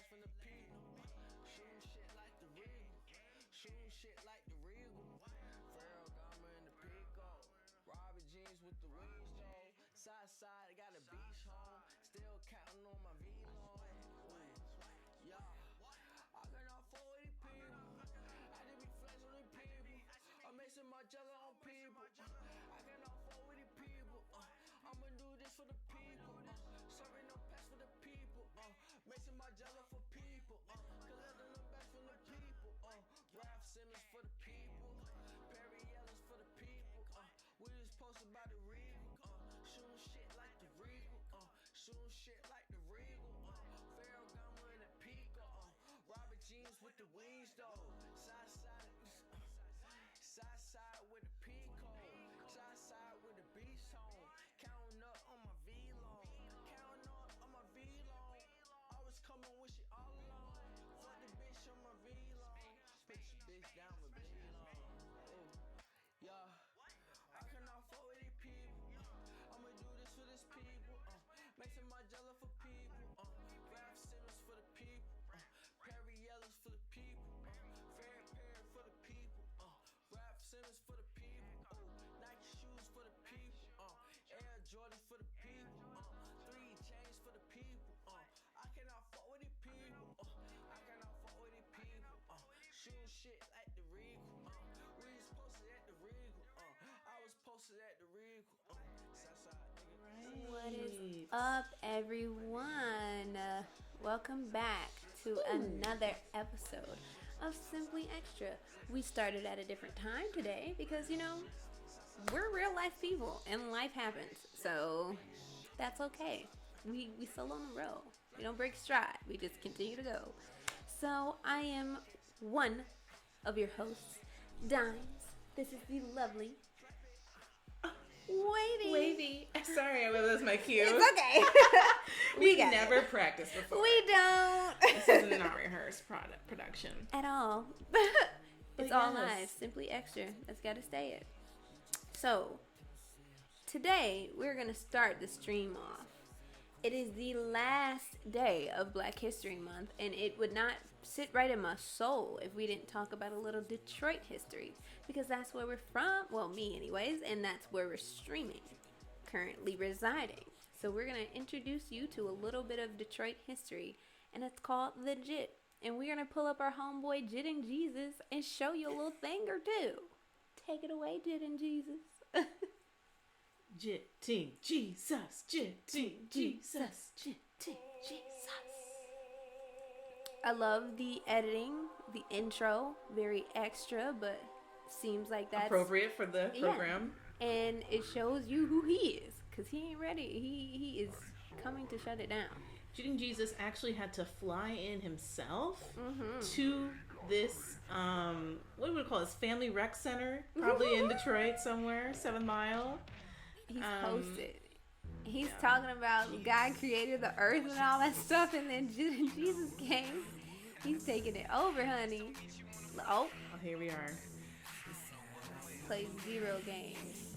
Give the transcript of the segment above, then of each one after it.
best from the people. Shooting shit like the Regal. Shooting shit like the Regal. Pharrell Gama in the Pico. Robbie jeans with the wings, Joe. Side side, got a beach home. Still counting on my V-Long. Yeah, I cannot afford these people. I just be flexing with people. I'm mixing my jello on people. I cannot afford with these people. I'ma do this for the people. Serving no pets for the people. Mixing my jello for people. Collecting the best from the people. Rap Simmons for the people. Perry Ellis for the people. We just posted by the Regal. Shooting shit like the Regal. Shooting shit like the Regal. Pharrell Gama in the Pico. Robert jeans with the wings though. Side side. Side side with the Pico. Side side with the beast home. Counting up on my V-Long. Counting up on my V-Long. Always coming with shit all alone. Fuck the bitch on my V-Long. Put your bitch down with V-Long. Yeah. I cannot afford with these people. I'ma do this for this people. Mixing my jello for people. Rap Simmons for the people. Perry Ellis for the people. Fair Perry for the people. Rap Simmons for the people. Nike shoes for the people. Air Jordan for the people. 3 chains for the people. I cannot fuck with these people. I cannot fuck with these people. Shooting shit like the Regal. We was posted at the Regal. I was posted at the Regal. What is up, everyone? Welcome back to another episode of Simply Extra. We started at a different time today because, we're real life people and life happens. So that's okay. We still on the road. We don't break stride. We just continue to go. So I am one of your hosts, Dimes. This is the lovely Wavy. Sorry, that was my cue. It's okay. We never practiced before. We don't. This is a not rehearsed production. At all. It's all live. Simply Extra. That's got to stay it. So, today we're going to start the stream off. It is the last day of Black History Month, and it would not sit right in my soul if we didn't talk about a little Detroit history, because that's where we're from, well, me anyways, and that's where we're streaming, currently residing. So we're going to introduce you to a little bit of Detroit history, and it's called the Jit, and we're going to pull up our homeboy Jitting Jesus and show you a little thing or two. Take it away, Jitting Jesus. Jitting Jesus, Jitting Jesus, Jitting Jesus. I love the editing, the intro, very extra, but seems like that's appropriate for the program. Yeah. And it shows you who he is, because he ain't ready. He is coming to shut it down. Jitting Jesus actually had to fly in himself to this, what do we call this, Family Rec Center, probably in Detroit somewhere, 7 Mile. He's posted. He's talking about God created the earth and all that stuff, and then Jesus came. He's taking it over, honey. Oh, here we are. Plays 0 games.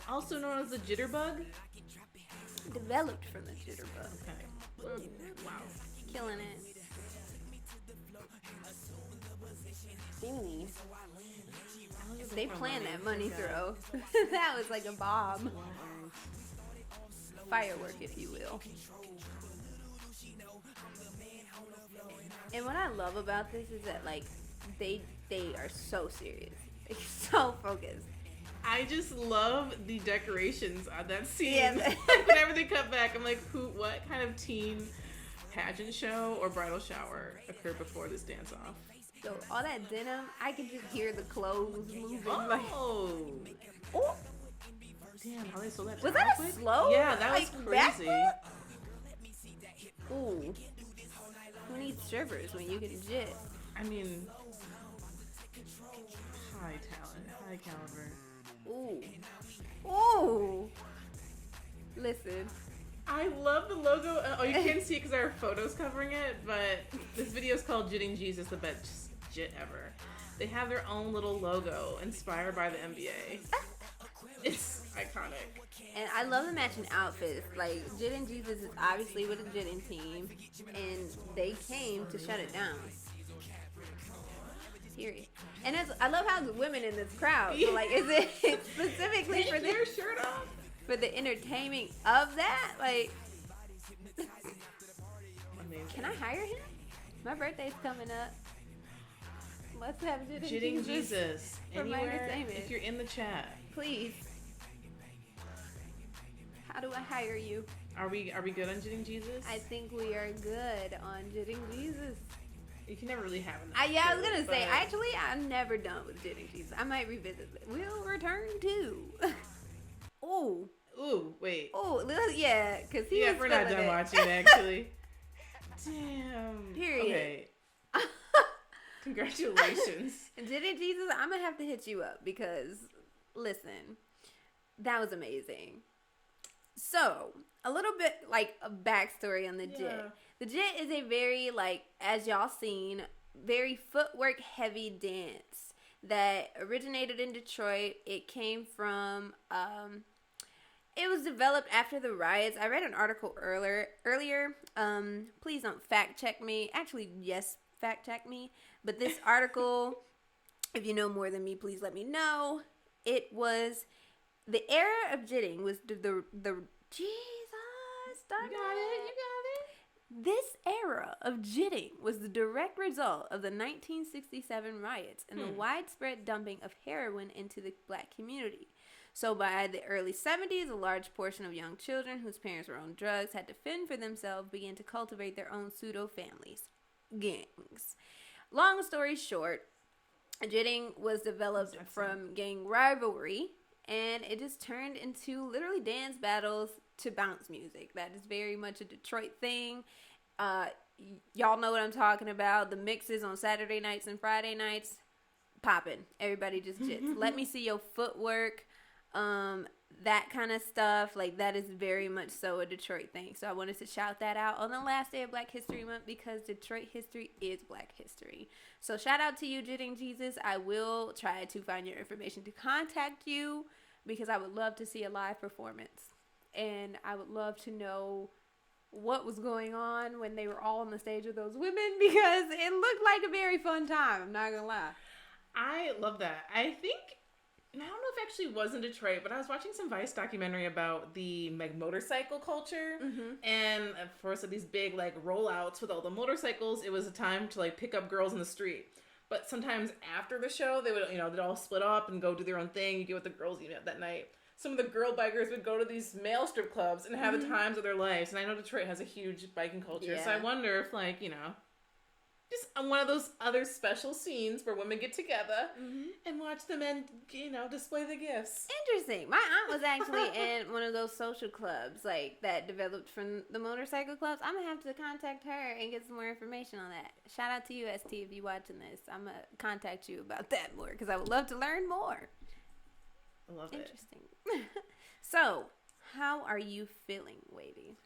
Also known as the jitterbug. Developed from the jitterbug. Okay. Wow. Killing it. Seemingly. They planned that money throw. That was like a bomb. Firework, if you will. And what I love about this is that, like, they are so serious. They're so focused. I just love the decorations on that scene. Yeah. Whenever they cut back, I'm like, what kind of teen pageant show or bridal shower occurred before this dance-off? So all that denim, I can just hear the clothes moving. Oh. Oh. Damn, how they sold that. Was that a slow? Yeah, that was crazy. Backward? Ooh. Who needs strippers when you can jit? I mean, high talent, high caliber. Ooh. Ooh. Listen. I love the logo. Oh, you can't see it because there are photos covering it, but this video is called Jitting Jesus, the best jit ever. They have their own little logo inspired by the NBA. Iconic. And I love the matching outfits. Like, Jitting Jesus is obviously with the Jitting team, and they came to shut it down. Period. And I love how the women in this crowd. So, like, is it specifically for their shirt off? For the entertainment of that? Like, amazing. Can I hire him? My birthday's coming up. Let's have Jitting Jesus. For my Anywhere, entertainment. if you're in the chat. Please. How do I hire you? Are we good on Jitting Jesus? I think we are good on Jitting Jesus. You can never really have enough. I was gonna say, actually, I'm never done with Jitting Jesus. I might revisit it. We'll return to. Ooh. Ooh, wait. Oh, yeah, because he was we're not done it. watching it, actually. Damn. Period. Okay. Congratulations. Jitting Jesus, I'm gonna have to hit you up because, listen, that was amazing. So, a little bit like a backstory on the Jit. The Jit is a very, like, as y'all seen, very footwork heavy dance that originated in Detroit. It came from, it was developed after the riots. I read an article earlier. Please don't fact check me. Actually, yes, fact check me. But this article, if you know more than me, please let me know. It was the era of Jitting was the Jesus. You got it. This era of Jitting was the direct result of the 1967 riots and the widespread dumping of heroin into the black community. So by the early 70s, a large portion of young children whose parents were on drugs had to fend for themselves began to cultivate their own pseudo-families, gangs. Long story short, Jitting was developed from gang rivalry, and it just turned into literally dance battles to bounce music. That is very much a Detroit thing. Y'all know what I'm talking about. The mixes on Saturday nights and Friday nights, popping. Everybody just jits. Let me see your footwork. That kind of stuff, like, that is very much so a Detroit thing. So I wanted to shout that out on the last day of Black History Month because Detroit history is Black history. So shout out to you, Jitting Jesus. I will try to find your information to contact you because I would love to see a live performance. And I would love to know what was going on when they were all on the stage with those women because it looked like a very fun time. I'm not going to lie. I love that. I don't know if it actually was in Detroit, but I was watching some Vice documentary about the motorcycle culture. And of course, at these big like rollouts with all the motorcycles, it was a time to like pick up girls in the street. But sometimes after the show, they would, they'd all split up and go do their own thing. You get with the girls, that night. Some of the girl bikers would go to these male strip clubs and have the times of their lives. And I know Detroit has a huge biking culture. Yeah. So I wonder if just one of those other special scenes where women get together and watch the men, display the gifts. Interesting. My aunt was actually in one of those social clubs, like, that developed from the motorcycle clubs. I'm going to have to contact her and get some more information on that. Shout out to you, ST, if you're watching this. I'm going to contact you about that more because I would love to learn more. I love it. Interesting. So, how are you feeling, Wavy?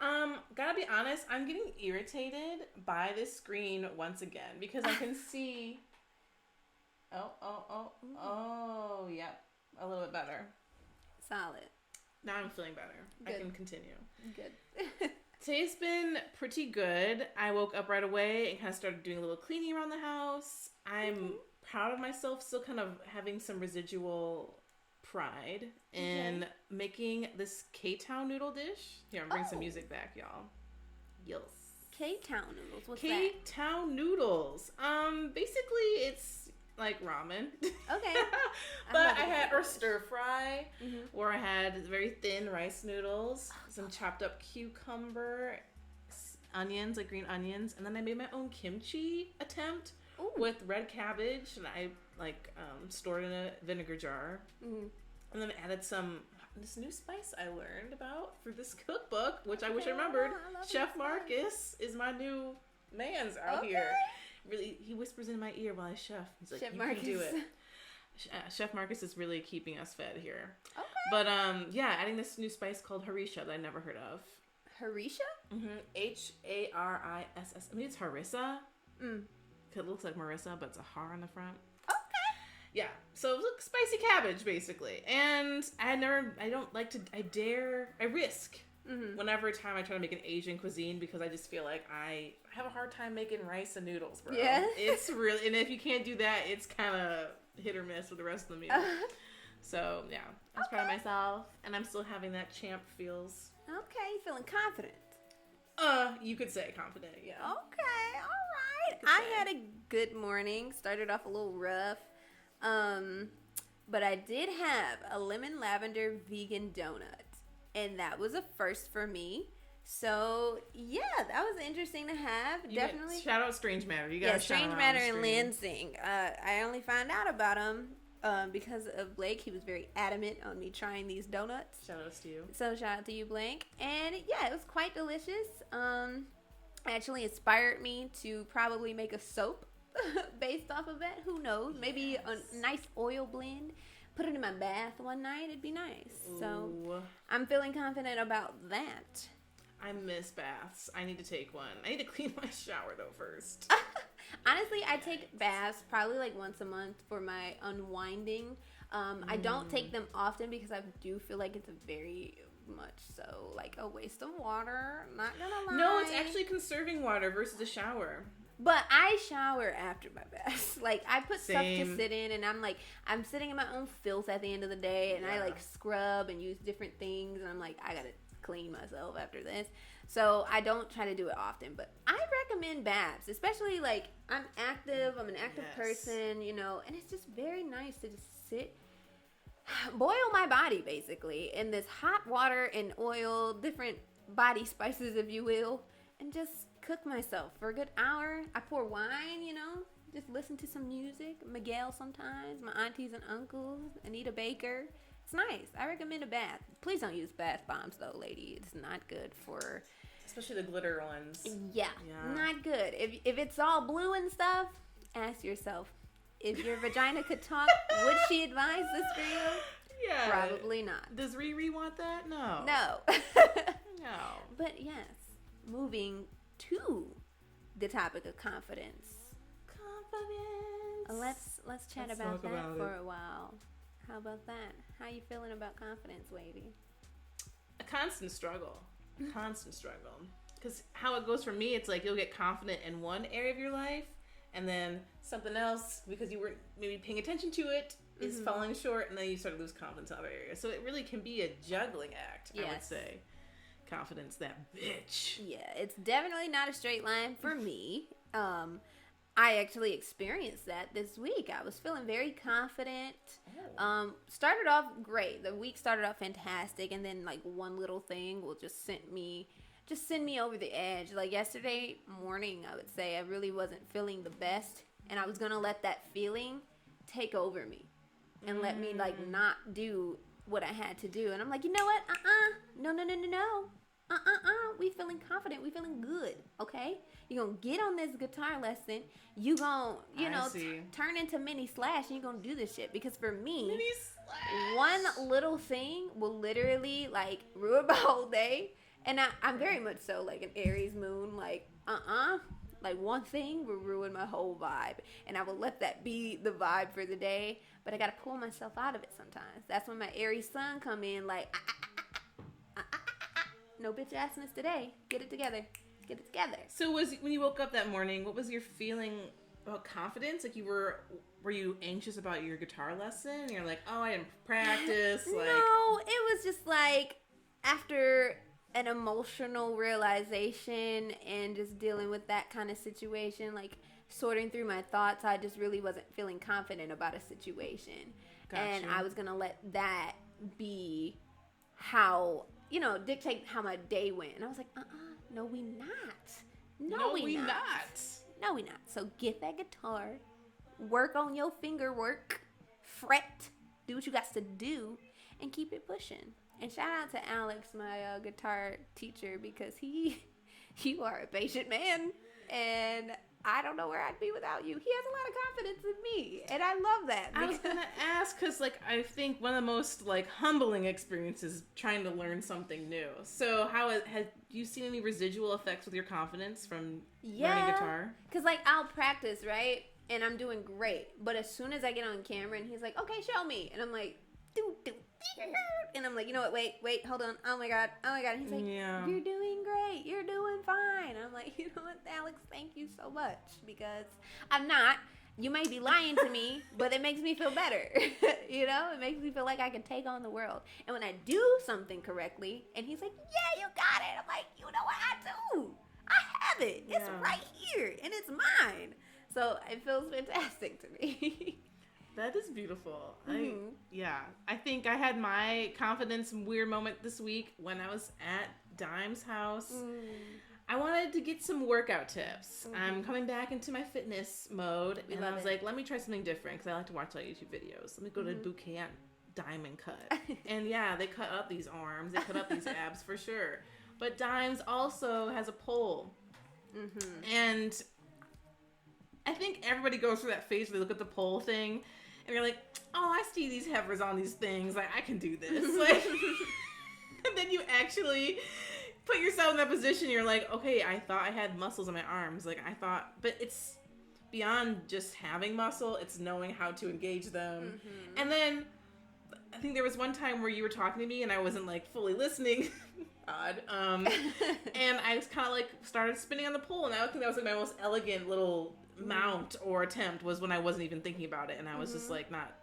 Gotta be honest, I'm getting irritated by this screen once again because I can see. Yep, a little bit better. Solid. Now I'm feeling better. Good. I can continue. Good. Today's been pretty good. I woke up right away and kind of started doing a little cleaning around the house. I'm proud of myself, still kind of having some residual pride in making this K-Town noodle dish. Here, I'm bringing some music back, y'all. Yes. K-Town noodles. What's that? K-Town noodles. Basically, it's like ramen. Okay. But I had or stir fry, where I had very thin rice noodles, some chopped up cucumber, onions, like green onions, and then I made my own kimchi attempt with red cabbage, and I stored in a vinegar jar. And then added this new spice I learned about for this cookbook, which I wish I remembered. Chef Marcus is my new man's out here. Really, he whispers in my ear while I chef. He's like, "You can do it." Chef Marcus is really keeping us fed here. Okay. But adding this new spice called harissa that I never heard of. Harissa? Hariss. I mean, it's harissa. It looks like Marissa, but it's a har on the front. Yeah, so look, spicy cabbage basically, and I risk whenever time I try to make an Asian cuisine because I just feel like I have a hard time making rice and noodles, bro. Yeah, it's really, and if you can't do that, it's kind of hit or miss with the rest of the meal. So yeah, I was proud of myself, and I'm still having that champ feels. Okay, you feeling confident? You could say confident, yeah. Okay, all right. I had a good morning. Started off a little rough. But I did have a lemon lavender vegan donut, and that was a first for me. So yeah, that was interesting to have. Definitely. Shout out Strange Matter. You got Strange Matter in Lansing. I only found out about him because of Blake. He was very adamant on me trying these donuts. Shout outs to you. So shout out to you, Blake. And yeah, it was quite delicious. Actually inspired me to probably make a soap based off of it. Who knows? Maybe a nice oil blend. Put it in my bath one night. It'd be nice. Ooh. So I'm feeling confident about that. I miss baths. I need to take one. I need to clean my shower though first. Honestly, I take baths probably like once a month for my unwinding. I don't take them often because I do feel like it's a very much so like a waste of water. Not gonna lie. No, it's actually conserving water versus a shower. But I shower after my bath. Like, I put stuff to Same. sit in, and I'm sitting in my own filth at the end of the day, and I, like, scrub and use different things, and I'm like, I gotta clean myself after this. So, I don't try to do it often, but I recommend baths, especially, like, I'm active, I'm an active person, you know, and it's just very nice to just sit, boil my body, basically, in this hot water and oil, different body spices, if you will, and just cook myself for a good hour. I pour wine, you know, just listen to some music. Miguel sometimes, my aunties and uncles, Anita Baker. It's nice. I recommend a bath. Please don't use bath bombs though, lady. It's not good for... Especially the glitter ones. Yeah, not good. If it's all blue and stuff, ask yourself, if your vagina could talk, would she advise this for you? Yeah. Probably not. Does Riri want that? No. No. No. But yes, moving to the topic of confidence. Let's chat about that for a while. How about that? How you feeling about confidence, Wavy? A constant struggle. Because how it goes for me, it's like you'll get confident in one area of your life, and then something else, because you weren't maybe paying attention to it, is falling short, and then you start to lose confidence in other areas. So it really can be a juggling act, I would say. Confidence, that bitch. Yeah, it's definitely not a straight line for me. I actually experienced that this week. I was feeling very confident. Started off great. The week started off fantastic, and then like one little thing will just send me over the edge. Like yesterday morning, I would say I really wasn't feeling the best, and I was gonna let that feeling take over me and let me like not do what I had to do. And I'm like, you know what? No. We feeling confident. We feeling good. Okay? You're going to get on this guitar lesson. You going to, turn into Mini Slash, and you're going to do this shit. Because for me, Mini Slash. One little thing will literally, like, ruin my whole day. And I'm very much so, like, an Aries moon. Like, Like, one thing will ruin my whole vibe. And I will let that be the vibe for the day. But I got to pull myself out of it sometimes. That's when my Aries sun come in, like, no bitch assness today. Get it together. So when you woke up that morning, what was your feeling about confidence? Like were you anxious about your guitar lesson? You're like, oh, I didn't practice. Like, no, it was just like after an emotional realization and just dealing with that kind of situation, like sorting through my thoughts, I just really wasn't feeling confident about a situation. Gotcha. And I was going to let that be how, dictate how my day went. And I was like, no, we not. No, we not. So get that guitar, work on your finger work, fret, do what you got to do, and keep it pushing. And shout out to Alex, my guitar teacher, because you are a patient man, and I don't know where I'd be without you. He has a lot of confidence in me, and I love that. I was gonna ask, because I think one of the most humbling experiences is trying to learn something new. So have you seen any residual effects with your confidence from learning guitar? Because I'll practice, right? and I'm doing great. But as soon as I get on camera and he's like, okay, show me. And I'm like, and I'm like, you know what? Wait, hold on. Oh my God. And he's like, you're doing great. You're doing fine. I'm like, you know what, Alex? Thank you so much, because I'm not. You may be lying to me, but it makes me feel better. You know, it makes me feel like I can take on the world. And when I do something correctly, and he's like, yeah, you got it. I'm like, you know what? I do. I have it. It's right here, and it's mine. So it feels fantastic to me. That is beautiful. I think I had my confidence weird moment this week when I was at Dimes' house. I wanted to get some workout tips. I'm coming back into my fitness mode, and I was like, let me try something different, because I like to watch a lot of YouTube videos. Let me go to boot camp Diamond Cut. And yeah, they cut up these arms, they cut up these abs for sure. But Dimes also has a pole. And I think everybody goes through that phase where they look at the pole thing, and you're like, oh, I see these heifers on these things. Like, I can do this. Like, and then you actually put yourself in that position. You're like, okay, I thought I had muscles in my arms. Like, but it's beyond just having muscle. It's knowing how to engage them. And then I think there was one time where you were talking to me and I wasn't like fully listening. Odd. And I was kind of like started spinning on the pole, and I think that was like my most elegant little mount or attempt, was when I wasn't even thinking about it, and I was just like not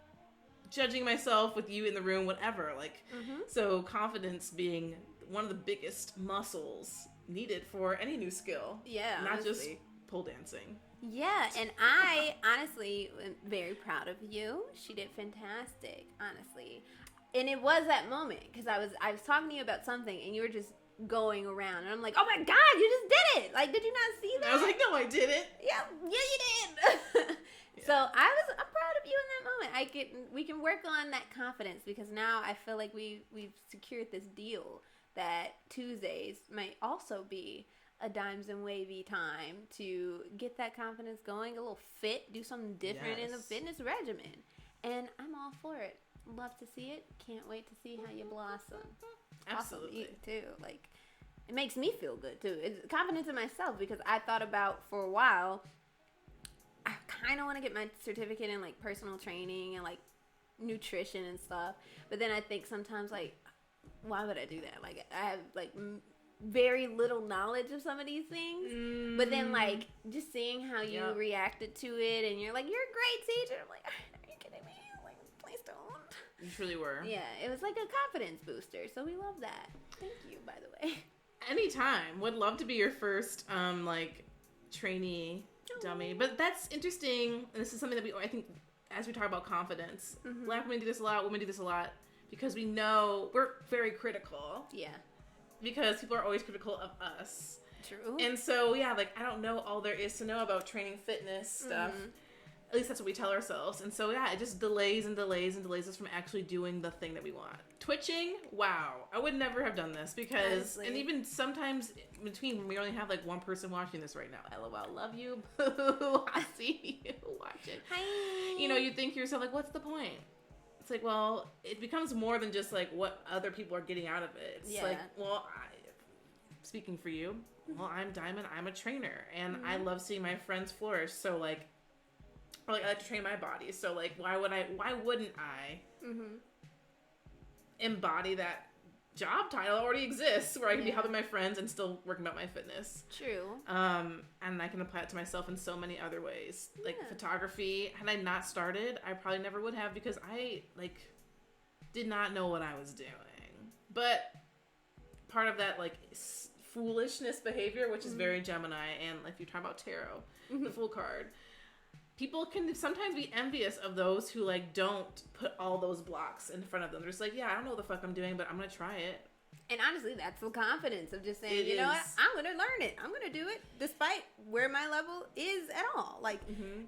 judging myself with you in the room, whatever. Like, so confidence being one of the biggest muscles needed for any new skill. Yeah, not honestly. Just pole dancing. Yeah, and I honestly am very proud of you. She did fantastic, honestly. And it was that moment, because I was talking to you about something, and you were just going around, and I'm like, oh my God, you just did it! Like, did you not see that? I was like, no, I didn't. Yeah, you did. So I'm proud of you in that moment. We can work on that confidence, because now I feel like we've secured this deal that Tuesdays might also be a Dimes and Wavy time to get that confidence going, a little fit, do something different in the fitness regimen. And I'm all for it. Love to see it. Can't wait to see how you blossom. Absolutely. Awesome. You too. Like, it makes me feel good too. It's confidence in myself, because I thought about for a while, I kind of want to get my certificate in like personal training and like nutrition and stuff. But then I think sometimes, like, why would I do that? Like, I have like very little knowledge of some of these things. But then like just seeing how you reacted to it, and you're like, you're a great teacher. I'm like, are you kidding me? Like, please don't. You truly were. Yeah, it was like a confidence booster. So we love that. Thank you, by the way. Anytime. Would love to be your first like trainee dummy. But that's interesting. And this is something that I think, as we talk about confidence, Black women do this a lot, women do this a lot, because we know we're very critical. Yeah. Because people are always critical of us. True. And so, yeah, like, I don't know all there is to know about training fitness stuff. At least that's what we tell ourselves. And so, yeah, it just delays and delays and delays us from actually doing the thing that we want. Twitching, wow. I would never have done this, because, honestly. And even sometimes in between, we only have like one person watching this right now. LOL, love you. I see you watching. Hi. You know, you think to yourself, like, what's the point? It's like, well, it becomes more than just like what other people are getting out of it. It's like, well, speaking for you, well, I'm Diamond, I'm a trainer, and I love seeing my friends flourish. So like, or like, I like to train my body. So like, why wouldn't I embody that job title that already exists, where I can be helping my friends and still working about my fitness? True. And I can apply it to myself in so many other ways. Like photography, had I not started, I probably never would have, because I like did not know what I was doing. But part of that like foolishness behavior, which is very Gemini, and if you talk about tarot, the Fool card, people can sometimes be envious of those who like don't put all those blocks in front of them. They're just like, yeah, I don't know what the fuck I'm doing, but I'm gonna try it. And honestly, that's the confidence of just saying, you know what, I'm gonna learn it. I'm gonna do it, despite where my level is at all. Like,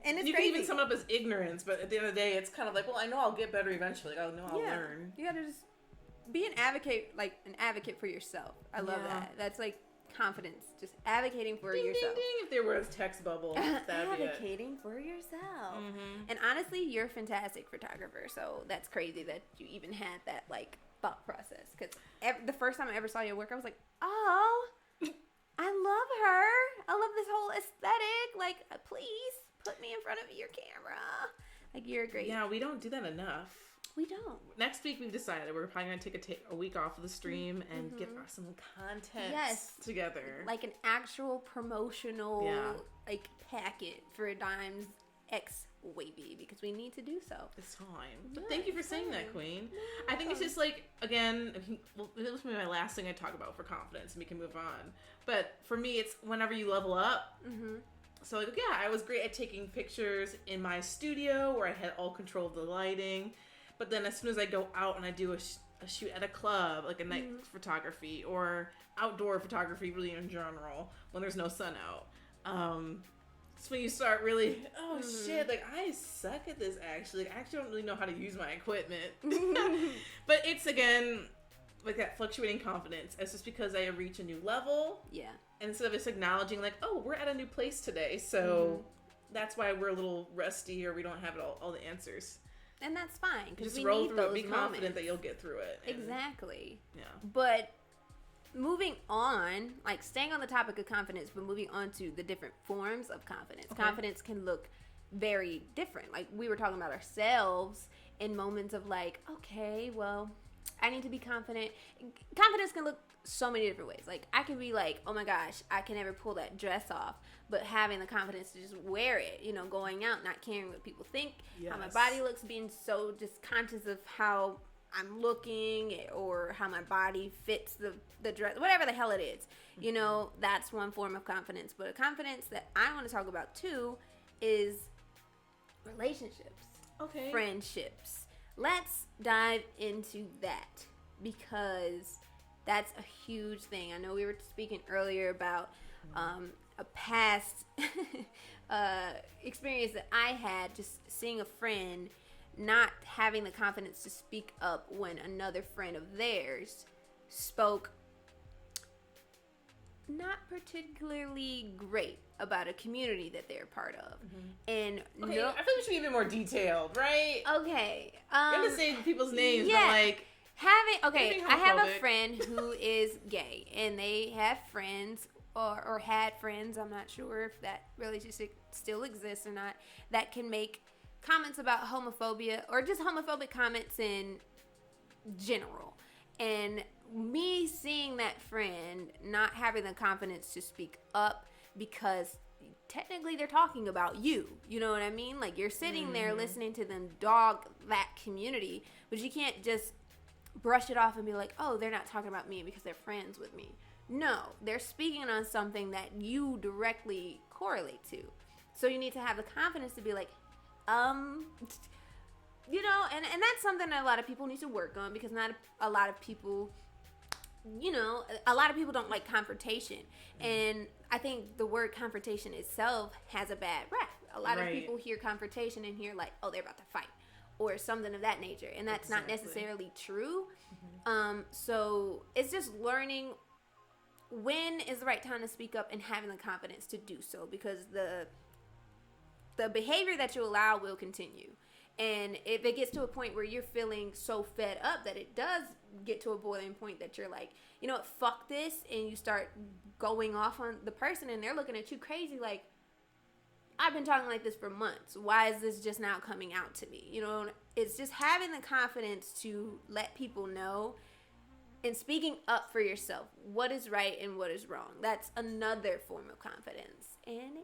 and it's you crazy. can even sum it up as ignorance, but at the end of the day, it's kind of like, well, I know I'll get better eventually. I know I'll learn. You gotta just be an advocate for yourself. I love that. That's like confidence, just advocating for yourself. Ding, ding. If there was text bubble, that'd be it. Advocating for yourself. And honestly, you're a fantastic photographer, so that's crazy that you even had that like thought process. Because the first time I ever saw your work, I was like, oh, I love her. I love this whole aesthetic. Like, please put me in front of your camera. Like, you're great. Yeah, we don't do that enough. We don't. Next week, we've decided we're probably going to take a week off of the stream and get some content together. Like an actual promotional like packet for Dimes X Wavy, because we need to do so. It's time. But thank you for saying that, Queen. I think it's just like, again, well, this will be my last thing I talk about for confidence, and we can move on. But for me, it's whenever you level up. So, like, yeah, I was great at taking pictures in my studio where I had all control of the lighting. But then as soon as I go out and I do a shoot at a club, like a night photography or outdoor photography really in general, when there's no sun out, it's when you start really, shit, like, I suck at this, actually. Like, I actually don't really know how to use my equipment. But it's, again, like that fluctuating confidence. It's just because I reach a new level. Yeah. And instead of just acknowledging, like, oh, we're at a new place today, so that's why we're a little rusty or we don't have all the answers. And that's fine, because just we roll need through those it. Be moments. Confident that you'll get through it. Exactly. Yeah. But moving on, like staying on the topic of confidence, but moving on to the different forms of confidence. Okay. Confidence can look very different. Like, we were talking about ourselves in moments of like, okay, well, I need to be confident. Confidence can look so many different ways. Like, I can be like, oh my gosh, I can never pull that dress off, but having the confidence to just wear it, you know, going out, not caring what people think, how my body looks, being so just conscious of how I'm looking or how my body fits the dress, whatever the hell it is. You know, that's one form of confidence. But a confidence that I want to talk about too is relationships. Okay. Friendships. Let's dive into that, because that's a huge thing. I know we were speaking earlier about a past experience that I had, just seeing a friend not having the confidence to speak up when another friend of theirs spoke not particularly great about a community that they're part of. And I think we should be a bit more detailed, right? Okay. I'm gonna say people's names, but like I have a friend who is gay, and they have friends or had friends, I'm not sure if that relationship still exists or not, that can make comments about homophobia or just homophobic comments in general. And me seeing that friend not having the confidence to speak up, because technically they're talking about you, you know what I mean? Like, you're sitting there listening to them dog that community, but you can't just brush it off and be like, oh, they're not talking about me because they're friends with me. No, they're speaking on something that you directly correlate to. So you need to have the confidence to be like, you know, and that's something that a lot of people need to work on, because not a lot of people, you know, a lot of people don't like confrontation. And I think the word confrontation itself has a bad rap. A lot of people hear confrontation and hear like, oh, they're about to fight or something of that nature. And that's not necessarily true. So it's just learning when is the right time to speak up and having the confidence to do so, because the behavior that you allow will continue. And if it gets to a point where you're feeling so fed up that it does get to a boiling point that you're like, you know what, fuck this, and you start going off on the person and they're looking at you crazy like, I've been talking like this for months. Why is this just now coming out to me? You know, it's just having the confidence to let people know and speaking up for yourself what is right and what is wrong. That's another form of confidence. And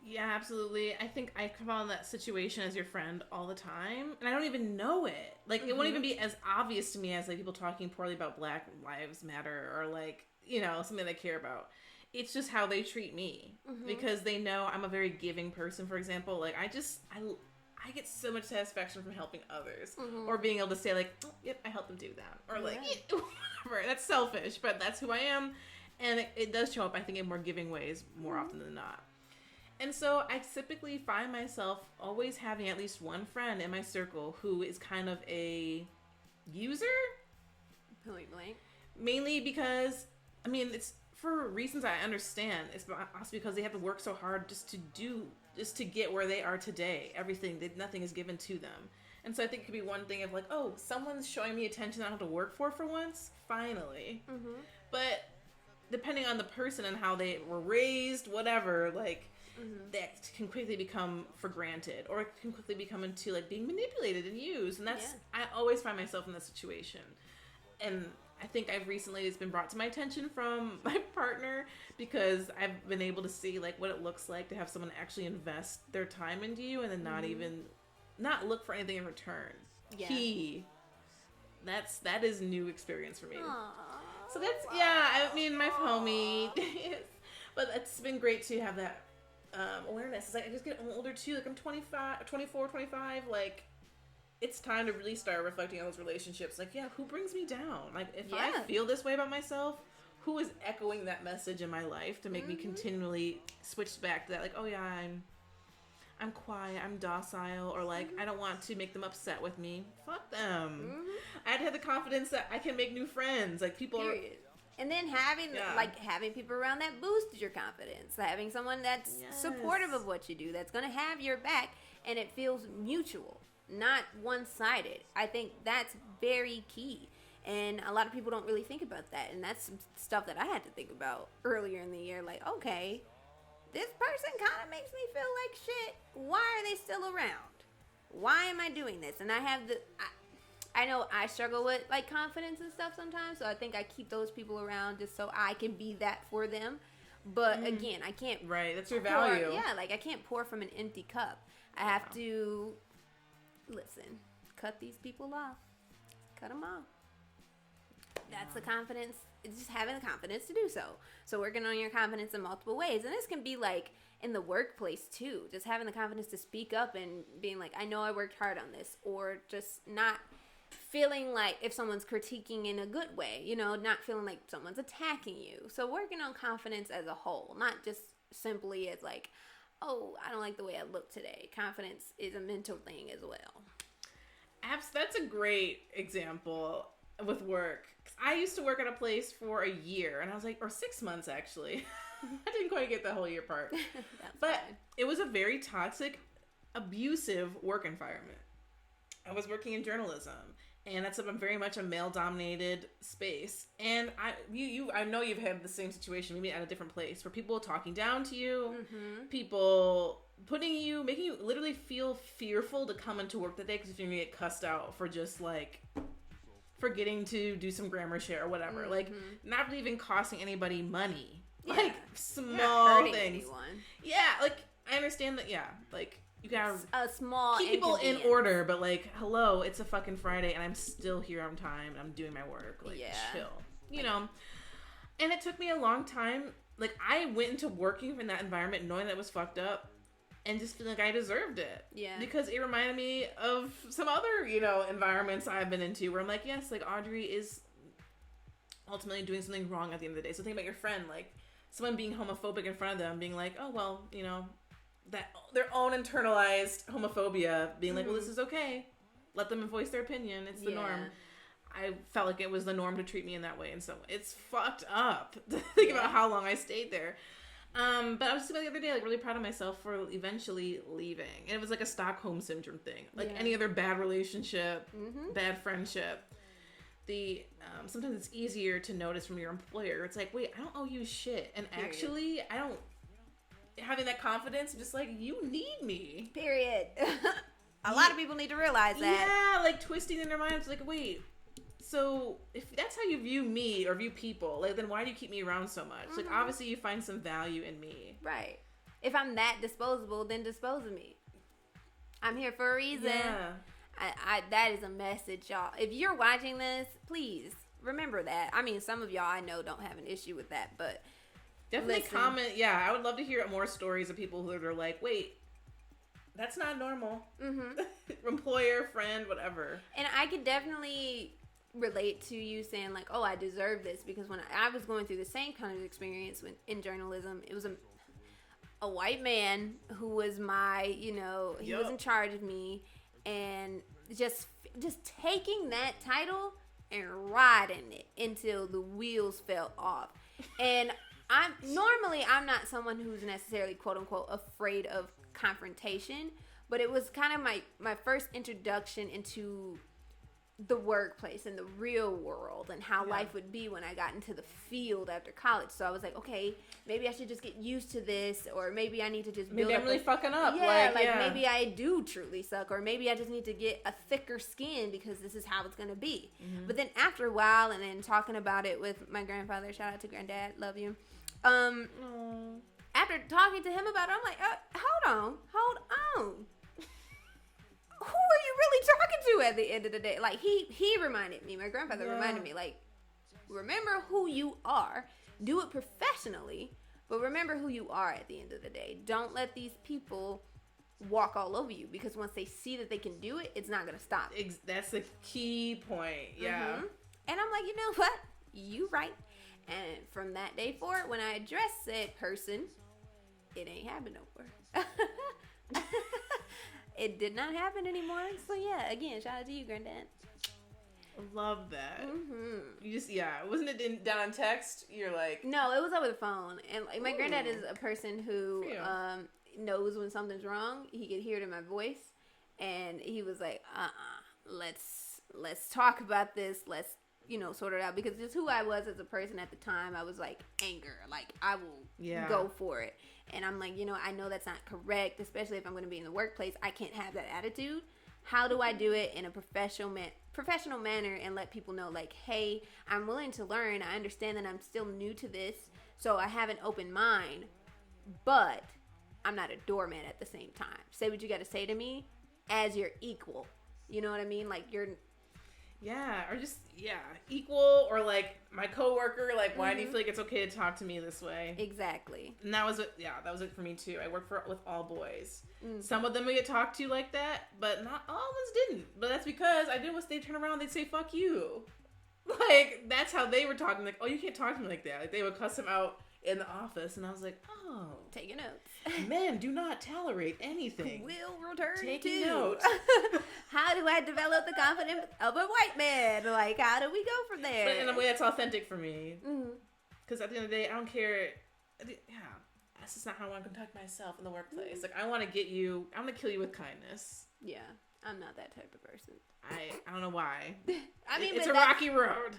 yeah, absolutely. I think I come on that situation as your friend all the time, and I don't even know it. Like, it won't even be as obvious to me as like people talking poorly about Black Lives Matter or like, you know, something they care about. It's just how they treat me, because they know I'm a very giving person. For example, like I get so much satisfaction from helping others, or being able to say like, oh, yep, I helped them do that, or like, whatever. That's selfish, but that's who I am, and it does show up, I think, in more giving ways more often than not. And so I typically find myself always having at least one friend in my circle who is kind of a user. Point blank. Mainly because, I mean, it's for reasons I understand. It's also because they have to work so hard just to get where they are today. Nothing is given to them. And so I think it could be one thing of like, oh, someone's showing me attention I don't have to work for once. Finally. But depending on the person and how they were raised, whatever, like, that can quickly become for granted, or it can quickly become into like being manipulated and used. And that's, I always find myself in that situation. And I think it's been brought to my attention from my partner, because I've been able to see like what it looks like to have someone actually invest their time into you and then not look for anything in return. Yeah. That is new experience for me. Aww. So that's, I mean, my homie, but it's been great to have that awareness. It's like, I just get older too. Like I'm 24, 25, like it's time to really start reflecting on those relationships. Like, who brings me down? Like, if I feel this way about myself, who is echoing that message in my life to make me continually switch back to that? Like, oh yeah, I'm quiet, I'm docile, or like, I don't want to make them upset with me. Fuck them. I had to have the confidence that I can make new friends. Like, people Period. And then having people around that boosts your confidence. Having someone that's supportive of what you do, that's going to have your back, and it feels mutual, not one-sided. I think that's very key. And a lot of people don't really think about that. And that's some stuff that I had to think about earlier in the year. Like, okay, this person kind of makes me feel like shit. Why are they still around? Why am I doing this? And I know I struggle with like confidence and stuff sometimes. So I think I keep those people around just so I can be that for them. But again, I can't. Right. That's your value. Yeah. Like I can't pour from an empty cup. I have to cut these people off. Cut them off. That's the confidence. It's just having the confidence to do so. So working on your confidence in multiple ways. And this can be like in the workplace too. Just having the confidence to speak up and being like, I know I worked hard on this. Or just not feeling like if someone's critiquing in a good way, not feeling like someone's attacking you. So working on confidence as a whole, not just simply as like, oh, I don't like the way I look today. Confidence is a mental thing as well. That's a great example with work. I used to work at a place for a year, and I was like, or 6 months actually. I didn't quite get the whole year part. But fine. It was a very toxic, abusive work environment. I was working in journalism, and that's very much a male-dominated space. And I know you've had the same situation, maybe at a different place, where people talking down to you, people making you literally feel fearful to come into work that day because you're gonna get cussed out for just like forgetting to do some grammar share or whatever. Like, not really even costing anybody money. Yeah. Like, small things. Anyone. Yeah, like, I understand that, like, you gotta a small keep people in order, but like, hello, it's a fucking Friday and I'm still here on time and I'm doing my work. Like, chill. You know? And it took me a long time. Like, I went into working in that environment knowing that it was fucked up and just feeling like I deserved it. Yeah. Because it reminded me of some other, environments I've been into where I'm like, yes, like, Audrey is ultimately doing something wrong at the end of the day. So think about your friend, like, someone being homophobic in front of them, being like, oh, well, that their own internalized homophobia, being like, well, this is okay. Let them voice their opinion. It's the norm. I felt like it was the norm to treat me in that way. And so it's fucked up to think about how long I stayed there. But I was just the other day, like, really proud of myself for eventually leaving. And it was like a Stockholm syndrome thing. Like any other bad relationship, bad friendship. Sometimes it's easier to notice from your employer. It's like, wait, I don't owe you shit. And actually, I don't, having that confidence, just like, you need me. Period. A lot of people need to realize that. Yeah, like, twisting in their minds, like, wait, so if that's how you view me or view people, like, then why do you keep me around so much? Like, obviously you find some value in me. Right. If I'm that disposable, then dispose of me. I'm here for a reason. Yeah. I that is a message, y'all. If you're watching this, please remember that. I mean, some of y'all I know don't have an issue with that, but definitely comment. Yeah, I would love to hear more stories of people who are like, wait, that's not normal. Employer, friend, whatever. And I could definitely relate to you saying like, oh, I deserve this, because when I was going through the same kind of experience in journalism, it was a white man who was my, he was in charge of me, and just taking that title and riding it until the wheels fell off. And I'm not someone who's necessarily quote unquote afraid of confrontation, but it was kind of my first introduction into the workplace and the real world and how life would be when I got into the field after college. So I was like, okay, maybe I should just get used to this, or maybe I need to just build maybe I'm really fucking up. Maybe I do truly suck, or maybe I just need to get a thicker skin because this is how it's gonna be. Mm-hmm. But then after a while, and then talking about it with my grandfather, shout out to Granddad, love you. After talking to him about it, I'm like, hold on. Who are you really talking to at the end of the day? Like, he reminded me, my grandfather reminded me, like, remember who you are, do it professionally, but remember who you are at the end of the day. Don't let these people walk all over you, because once they see that they can do it, it's not going to stop. That's the key point, yeah. Mm-hmm. And I'm like, you know what? You right. And from that day forward, when I address said person, it ain't happened no more. It did not happen anymore. So yeah, again, shout out to you, Granddad. Love that. Mm-hmm. You just wasn't it down on text? You're like, no, it was over the phone. And like, my granddad is a person who knows when something's wrong. He could hear it in my voice, and he was like, let's talk about this. Let's sort it out, because just who I was as a person at the time. I was like, anger, like I will go for it. And I'm like, I know that's not correct, especially if I'm going to be in the workplace. I can't have that attitude. How do I do it in a professional manner and let people know, like, hey, I'm willing to learn. I understand that I'm still new to this, so I have an open mind, but I'm not a doormat at the same time. Say what you got to say to me as your equal. You know what I mean? Like, you're... Yeah, or just, equal, or like my coworker, like, why do you feel like it's okay to talk to me this way? Exactly. And that was it for me too. I worked with all boys. Some of them would get talked to like that, but not all ones didn't. But that's because I did once they turn around, they'd say, fuck you. Like, that's how they were talking. Like, oh, you can't talk to me like that. Like, they would cuss him out in the office, and I was like, oh. Taking notes. Men do not tolerate anything. Will return Taking to. notes. How do I develop the confidence of a white man? Like, how do we go from there? But in a way that's authentic for me. Because at the end of the day, I don't care. That's just not how I want to conduct myself in the workplace. Like, I want to kill you with kindness. Yeah, I'm not that type of person. I don't know why. I mean, it's a rocky road.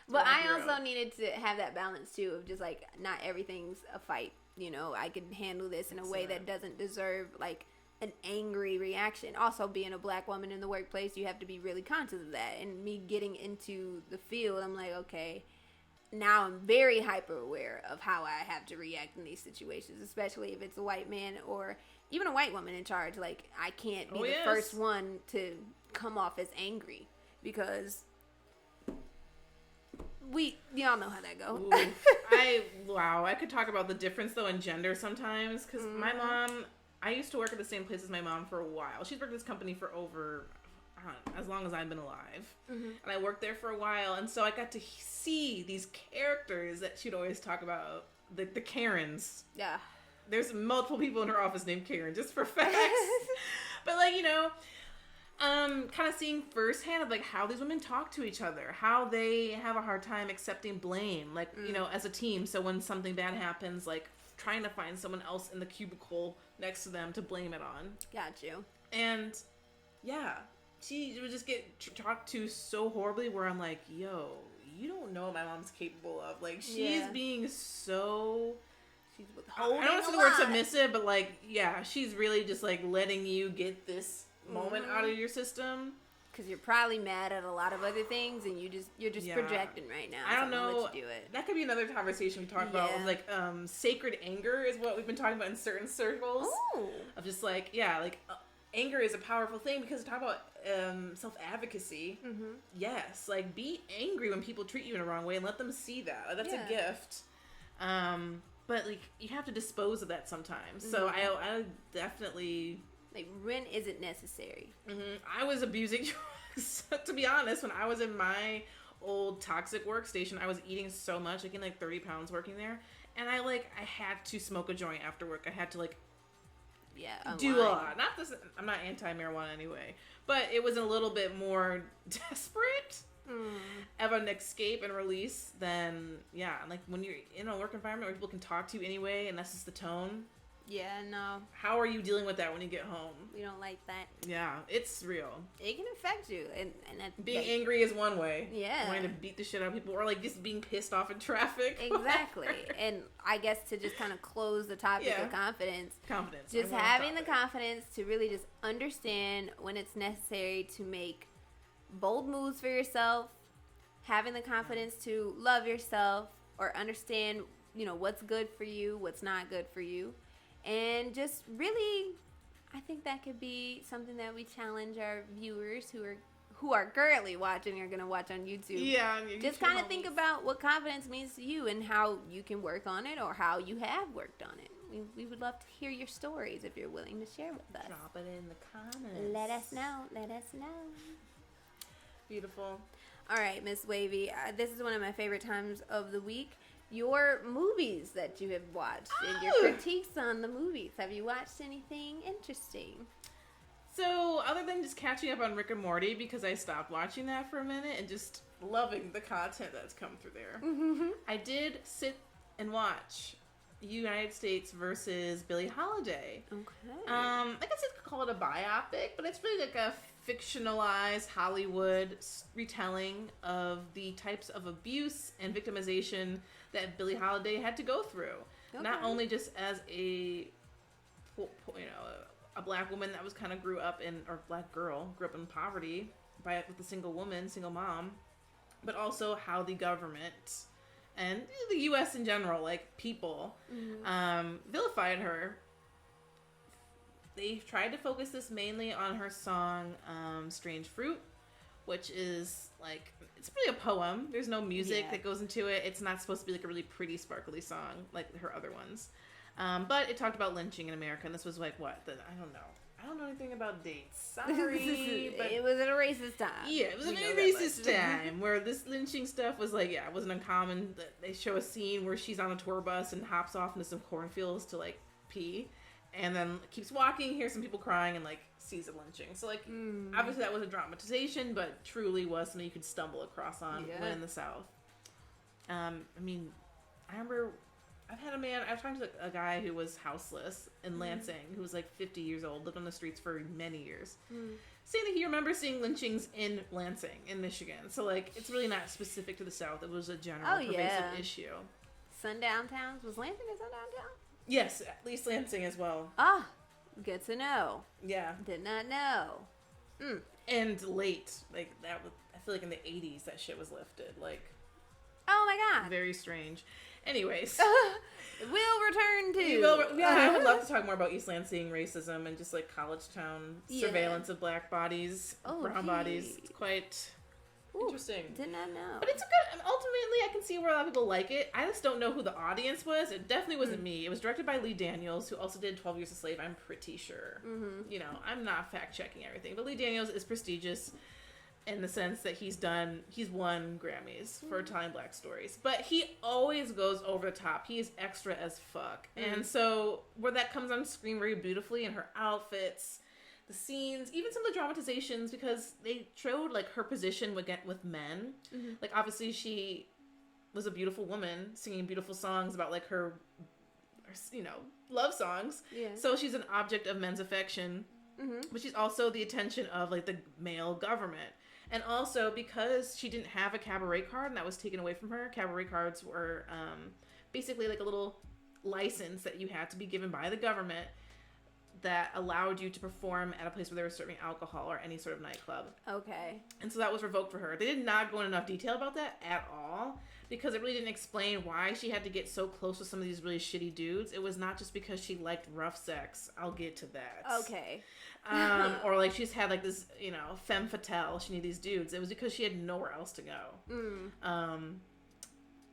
But I also needed to have that balance too, of just like, not everything's a fight. I can handle this in a way that doesn't deserve like an angry reaction. Also, being a black woman in the workplace, you have to be really conscious of that. And me getting into the field, I'm like, okay, now I'm very hyper aware of how I have to react in these situations, especially if it's a white man or even a white woman in charge. Like, I can't be the first one to come off as angry, because y'all know how that goes. I could talk about the difference though in gender sometimes, because my mom, I used to work at the same place as my mom for a while. She's worked at this company for over, as long as I've been alive. And I worked there for a while, and so I got to see these characters that she'd always talk about, the Karens. Yeah. There's multiple people in her office named Karen, just for facts. But like, kind of seeing firsthand of like how these women talk to each other, how they have a hard time accepting blame, like, as a team. So when something bad happens, like trying to find someone else in the cubicle next to them to blame it on. Got you. And she would just get talked to so horribly, where I'm like, yo, you don't know what my mom's capable of. Like, she's being so... She's withholding. I don't want to say the word submissive, but like, she's really just like letting you get this moment out of your system. Because you're probably mad at a lot of other things, and you're just projecting right now. I don't know. Let you do it. That could be another conversation we talk about. Of like, sacred anger is what we've been talking about in certain circles. Ooh. Of just like, anger is a powerful thing, because talk about self-advocacy. Yes, like, be angry when people treat you in a wrong way and let them see that. Like, that's a gift. But like, you have to dispose of that sometimes. So I definitely... Like, when is it necessary? I was abusing drugs. To be honest, when I was in my old toxic workstation, I was eating so much, I gained like 30 pounds working there. And I had to smoke a joint after work. I had to like do a lot. Not this, I'm not anti-marijuana anyway, but it was a little bit more desperate of an escape and release than, like when you're in a work environment where people can talk to you anyway, and that's just the tone. Yeah, no. How are you dealing with that when you get home? We don't like that. Yeah, it's real. It can affect you. And being angry is one way. Yeah. Wanting to beat the shit out of people, or like just being pissed off in traffic. Exactly. And I guess to just kind of close the topic of confidence. Confidence. Just having the confidence to really just understand when it's necessary to make bold moves for yourself. Having the confidence to love yourself or understand, what's good for you, what's not good for you. And just really, I think that could be something that we challenge our viewers who are currently watching or going to watch on YouTube. Yeah. Just kind of think about what confidence means to you and how you can work on it or how you have worked on it. We would love to hear your stories if you're willing to share with us. Drop it in the comments. Let us know. Beautiful. All right, Miss Wavy. This is one of my favorite times of the week. Your movies that you have watched and your critiques on the movies. Have you watched anything interesting? So, other than just catching up on Rick and Morty, because I stopped watching that for a minute and just loving the content that's come through there, I did sit and watch United States versus Billie Holiday. Okay. I guess you could call it a biopic, but it's really like a fictionalized Hollywood retelling of the types of abuse and victimization that Billie Holiday had to go through. Okay. Not only just as a black woman that was kind of grew up in poverty with a single mom, but also how the government and the U.S. in general, like people, vilified her. They tried to focus this mainly on her song, Strange Fruit, which is like, it's really a poem. There's no music that goes into it. It's not supposed to be like a really pretty, sparkly song like her other ones. But it talked about lynching in America, and this was like, I don't know anything about dates. Sorry. But it was at a racist time. Yeah, it was a very racist time where this lynching stuff was like, it wasn't uncommon. They show a scene where she's on a tour bus and hops off into some cornfields to like pee. And then keeps walking, hears some people crying, and like sees a lynching. So like, obviously that was a dramatization, but truly was something you could stumble across on when in the South. I remember I was talking to a guy who was houseless in Lansing, who was like 50 years old, lived on the streets for many years. Saying that he remembers seeing lynchings in Lansing, in Michigan. So like, it's really not specific to the South. It was a general pervasive issue. Sundown towns? Was Lansing a sundown town? Yes, at least Lansing as well. Ah, good to know. Yeah. Did not know. And late. Like, that was, I feel like in the 80s that shit was lifted. Like, oh my God. Very strange. Anyways. We'll return to. I would love to talk more about East Lansing racism and just like college town surveillance of black bodies, brown bodies. It's quite interesting. Did not know. But it's a good, ultimately I can see where a lot of people like it. I just don't know who the audience was. It definitely wasn't me. It was directed by Lee Daniels, who also did 12 Years a Slave, I'm pretty sure. I'm not fact checking everything, but Lee Daniels is prestigious in the sense that he's won Grammys for telling black stories, but he always goes over the top. He is extra as fuck. And so where that comes on screen very beautifully in her outfits, the scenes, even some of the dramatizations, because they showed like her position with men. Like obviously she was a beautiful woman singing beautiful songs about like her love songs. So she's an object of men's affection, but she's also the attention of like the male government. And also because she didn't have a cabaret card and that was taken away from her. Cabaret cards were basically like a little license that you had to be given by the government that allowed you to perform at a place where they were serving alcohol or any sort of nightclub. Okay. And so that was revoked for her. They did not go into enough detail about that at all because it really didn't explain why she had to get so close with some of these really shitty dudes. It was not just because she liked rough sex. I'll get to that. Okay. Or like she's had like this, femme fatale. She needed these dudes. It was because she had nowhere else to go.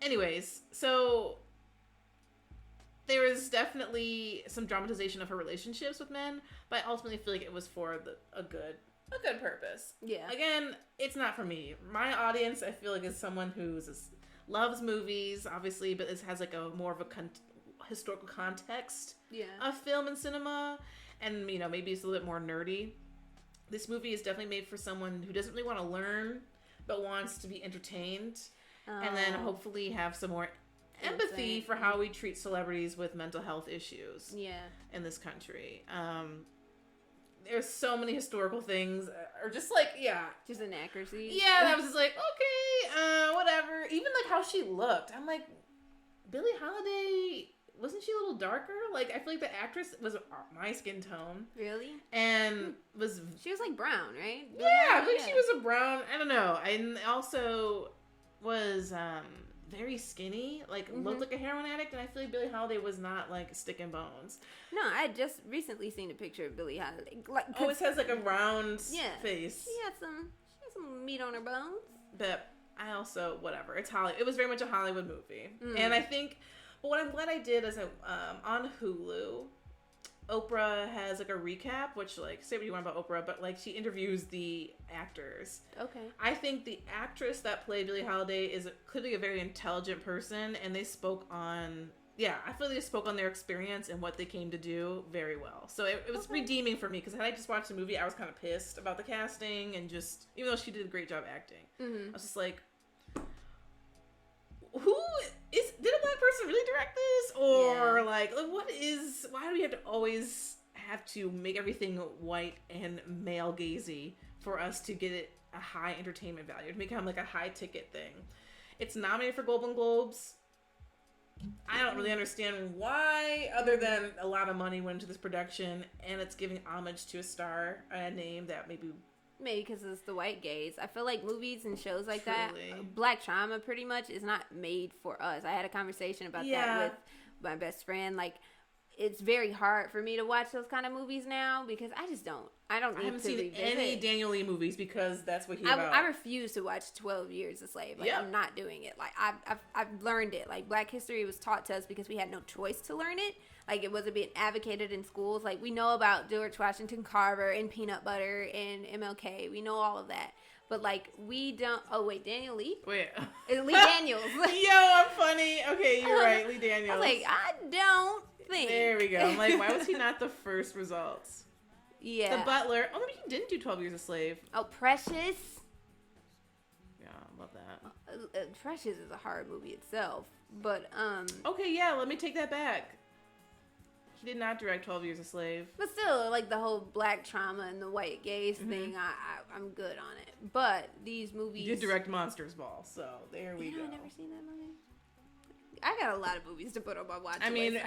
Anyways, so there is definitely some dramatization of her relationships with men, but I ultimately feel like it was for a good purpose. Yeah. Again, it's not for me. My audience, I feel like, is someone who loves movies, obviously, but has like a more of a historical context of film and cinema, and maybe it's a little bit more nerdy. This movie is definitely made for someone who doesn't really want to learn, but wants to be entertained, and then hopefully have some more empathy for how we treat celebrities with mental health issues. Yeah. In this country. There's so many historical things, or just like, just inaccuracies. Yeah, that was just like, okay, whatever. Even like how she looked, I'm like, Billie Holiday, wasn't she a little darker? Like, I feel like the actress was my skin tone. Really? And she was like brown, right? Yeah, I think she was a brown. I don't know. And also was very skinny, like looked like a heroin addict, and I feel like Billie Holiday was not like stick and bones. No, I just recently seen a picture of Billie Holiday. Like, it has like a round face. She had some meat on her bones. But I also, whatever. It's Hollywood. It was very much a Hollywood movie, and I think. But what I'm glad I did is on Hulu, Oprah has like a recap, which like say what you want about Oprah, but like she interviews the actors. Okay. I think the actress that played Billie Holiday is clearly a very intelligent person, and they spoke on I feel like they spoke on their experience and what they came to do very well. So it was redeeming for me, because had I just watched the movie, I was kind of pissed about the casting, and just even though she did a great job acting, I was just like, did a black person really direct this? Or like why do we have to always have to make everything white and male gazy for us to get it a high entertainment value, to become like a high ticket thing? It's nominated for Golden Globes. I don't really understand why, other than a lot of money went into this production, and it's giving homage to a name that maybe because it's the white gaze. I feel like movies and shows like that, black trauma pretty much is not made for us. I had a conversation about that with my best friend. Like, it's very hard for me to watch those kind of movies now, because I haven't seen any Daniel Lee movies, because that's what he's about. I refuse to watch 12 Years a Slave. Like, I'm not doing it. Like, I've learned it. Like, Black history was taught to us because we had no choice to learn it. Like, it wasn't being advocated in schools. Like, we know about George Washington Carver and peanut butter and MLK. We know all of that. But, like, we don't... Oh, wait, Daniel Lee? Wait. Lee Daniels. Yo, I'm funny. Okay, you're right. Lee Daniels. I was like, I don't think. There we go. I'm like, why was he not the first results? Yeah. The Butler. Oh, maybe he didn't do 12 Years a Slave. Oh, Precious. Yeah, I love that. Precious is a horror movie itself. But, Okay, yeah, let me take that back. He did not direct 12 Years a Slave. But still, like, the whole black trauma and the white gaze thing, I'm good on it. But these movies... He did direct Monsters Ball, so there we go. I've never seen that movie. I got a lot of movies to put on my watch list. I mean,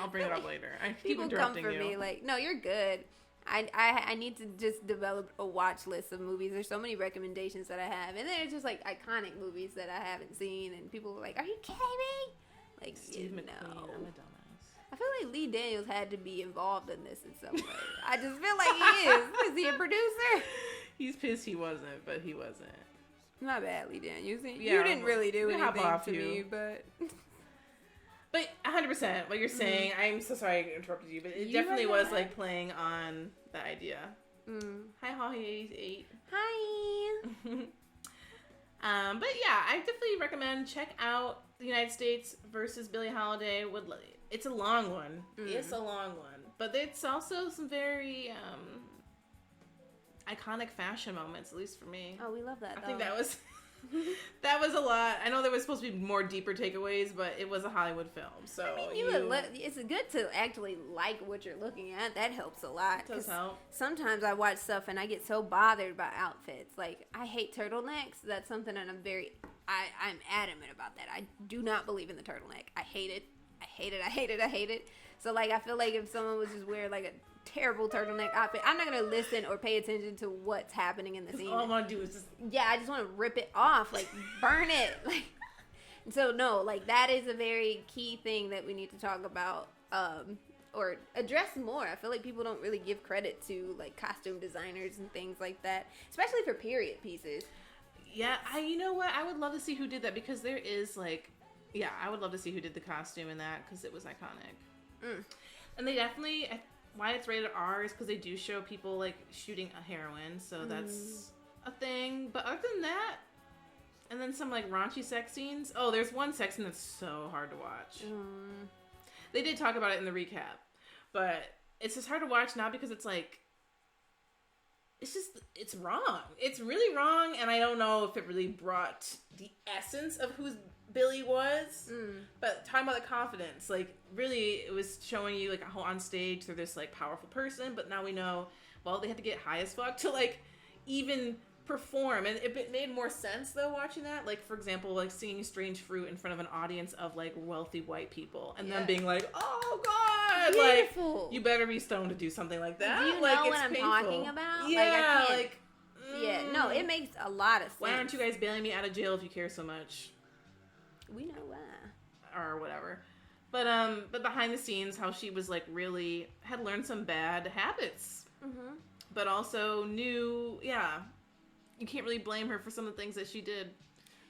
I'll bring it up later. I keep People interrupting come for me like, no, you're good. I need to just develop a watch list of movies. There's so many recommendations that I have. And then it's just, like, iconic movies that I haven't seen. And people are like, are you kidding me? Like, Steve McQueen, no. I'm a dumbass. I feel like Lee Daniels had to be involved in this in some way. I just feel like he is. Is he a producer? He's pissed he wasn't, but he wasn't. My bad, Lee Daniels. You didn't really do anything to me, but... But 100%, what you're saying, I'm so sorry I interrupted you, but it definitely was, like, playing on the idea. Hi, Holly88. Hi. But yeah, I definitely recommend check out The United States versus Billie Holiday. It's a long one. It's a long one. But it's also some very iconic fashion moments, at least for me. Oh, we love that. I think that was a lot. I know there was supposed to be more deeper takeaways, but it was a Hollywood film. So I mean, it's good to actually like what you're looking at. That helps a lot. It does help. Sometimes I watch stuff and I get so bothered by outfits. Like, I hate turtlenecks. That's something that I'm adamant about that. I do not believe in the turtleneck. I hate it. I hate it. So, like, I feel like if someone was just wearing, like, a terrible turtleneck outfit, I'm not going to listen or pay attention to what's happening in the scene. All I want to do is just... Yeah, I just want to rip it off. Like, burn it. Like, so, no, like, that is a very key thing that we need to talk about or address more. I feel like people don't really give credit to, like, costume designers and things like that, especially for period pieces. Yeah, you know what? I would love to see who did that, because there is, like... Yeah, I would love to see who did the costume in that, because it was iconic. And they definitely, why it's rated R is because they do show people, like, shooting a heroine, so that's a thing. But other than that, and then some, like, raunchy sex scenes. Oh, there's one sex scene that's so hard to watch. They did talk about it in the recap, but it's just hard to watch, not because it's it's wrong. It's really wrong, and I don't know if it really brought the essence of who Billie was. But talking about the confidence, like, really, it was showing you, like, how on stage they're this, like, powerful person, but now we know, well, they had to get high as fuck to, like, even perform. And it made more sense, though, watching that. Like, for example, like, singing Strange Fruit in front of an audience of, like, wealthy white people, and them being like, oh, God! Beautiful. Like, you better be stoned to do something like that. Do you like, know it's what I'm painful. talking about? Yeah, like, I can't. like... Yeah, no, it makes a lot of sense. Why aren't you guys bailing me out of jail if you care so much? We know why. Or whatever. But behind the scenes, how she was, like, really had learned some bad habits. Mm-hmm. But also knew, you can't really blame her for some of the things that she did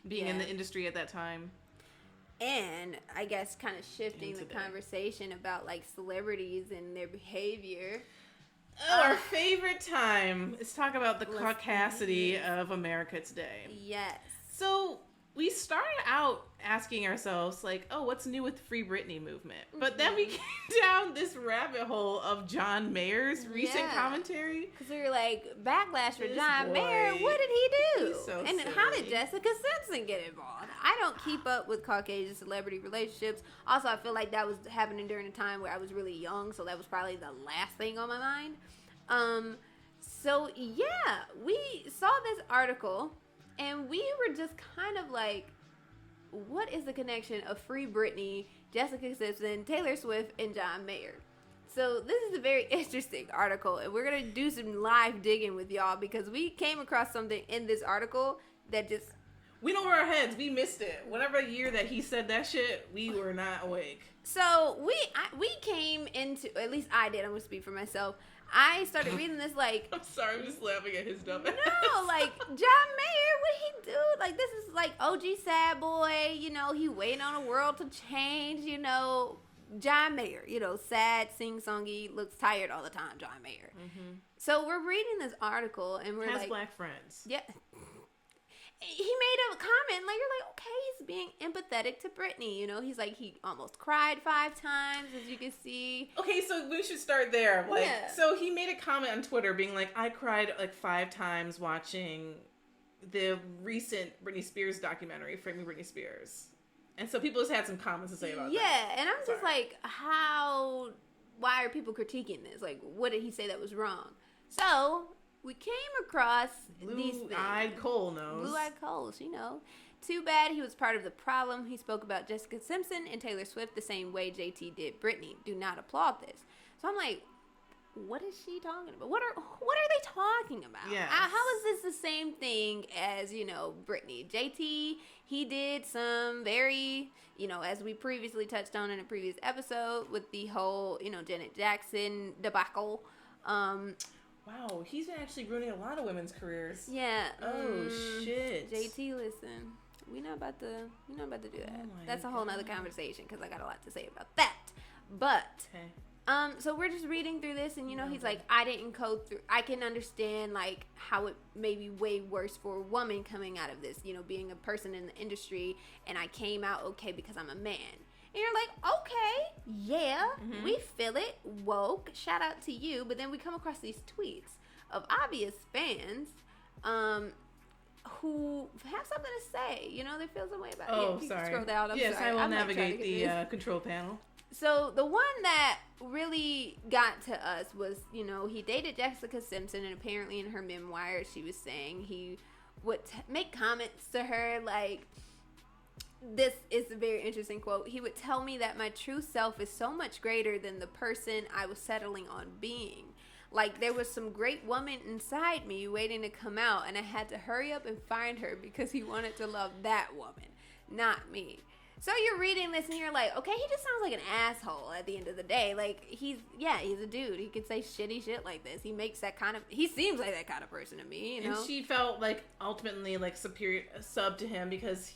being in the industry at that time. And I guess kind of shifting the conversation about, like, celebrities and their behavior. Our favorite time is talk about the caucasity of America today. Yes. So we started out asking ourselves, like, oh, what's new with the FreeBrittney movement? But then we came down this rabbit hole of John Mayer's recent commentary. Because we were like, backlash for John Mayer, what did he do? He's so and silly. How did Jessica Simpson get involved? I don't keep up with Caucasian celebrity relationships. Also, I feel like that was happening during a time where I was really young, so that was probably the last thing on my mind. So yeah, we saw this article and we were just kind of like, what is the connection of FreeBrittney, Jessica Simpson, Taylor Swift, and John Mayer? So this is a very interesting article, and we're going to do some live digging with y'all because we came across something in this article that just... We know where our heads. We missed it. Whatever year that he said that shit, we were not awake. So we came into... At least I did. I'm going to speak for myself. I started reading this like... I'm sorry. I'm just laughing at his dumb ass. No, like, John Mayer, what he do? Like, this is like OG sad boy. You know, he waiting on the world to change, you know... John Mayer, you know, sad, sing-songy, looks tired all the time, John Mayer. Mm-hmm. So we're reading this article, and we're Has black friends. Yeah. He made a comment, like, you're like, okay, he's being empathetic to Brittany, you know? He's like, he almost cried 5 times, as you can see. Okay, so we should start there. Like, so he made a comment on Twitter being like, I cried like 5 times watching the recent Britney Spears documentary, Framing Britney Spears. And so people just had some comments to say about that. Yeah, and I'm just like, why are people critiquing this? Like, what did he say that was wrong? So, we came across these things. Blue-eyed Cole knows. Blue-eyed Cole, she knows. Too bad he was part of the problem. He spoke about Jessica Simpson and Taylor Swift the same way JT did Britney. Do not applaud this. So I'm like, what is she talking about? What are they talking about? Yes. How is this the same thing as, you know, Britney? JT, he did some very, you know, as we previously touched on in a previous episode with the whole, you know, Janet Jackson debacle. Wow, he's been actually ruining a lot of women's careers. Yeah. Oh shit. JT, listen, we not about to do that. Oh That's a whole nother conversation because I got a lot to say about that. But so we're just reading through this, and you know, he's like, I didn't go through. I can understand like how it may be way worse for a woman coming out of this. You know, being a person in the industry, and I came out okay because I'm a man. And you're like, okay, yeah, we feel it, woke, shout out to you. But then we come across these tweets of obvious fans who have something to say. You know, they feel some way about it. Oh, yeah, sorry. Scroll down. I'm yes, sorry. I will I'm navigate the control panel. So the one that really got to us was, you know, he dated Jessica Simpson, and apparently in her memoir, she was saying he would make comments to her like, this is a very interesting quote. He would tell me that my true self is so much greater than the person I was settling on being. Like, there was some great woman inside me waiting to come out, and I had to hurry up and find her because he wanted to love that woman, not me. So you're reading this and you're like, okay, he just sounds like an asshole at the end of the day. Like, he's a dude. He could say shitty shit like this. He seems like that kind of person to me, you know? And she felt like ultimately like sub to him because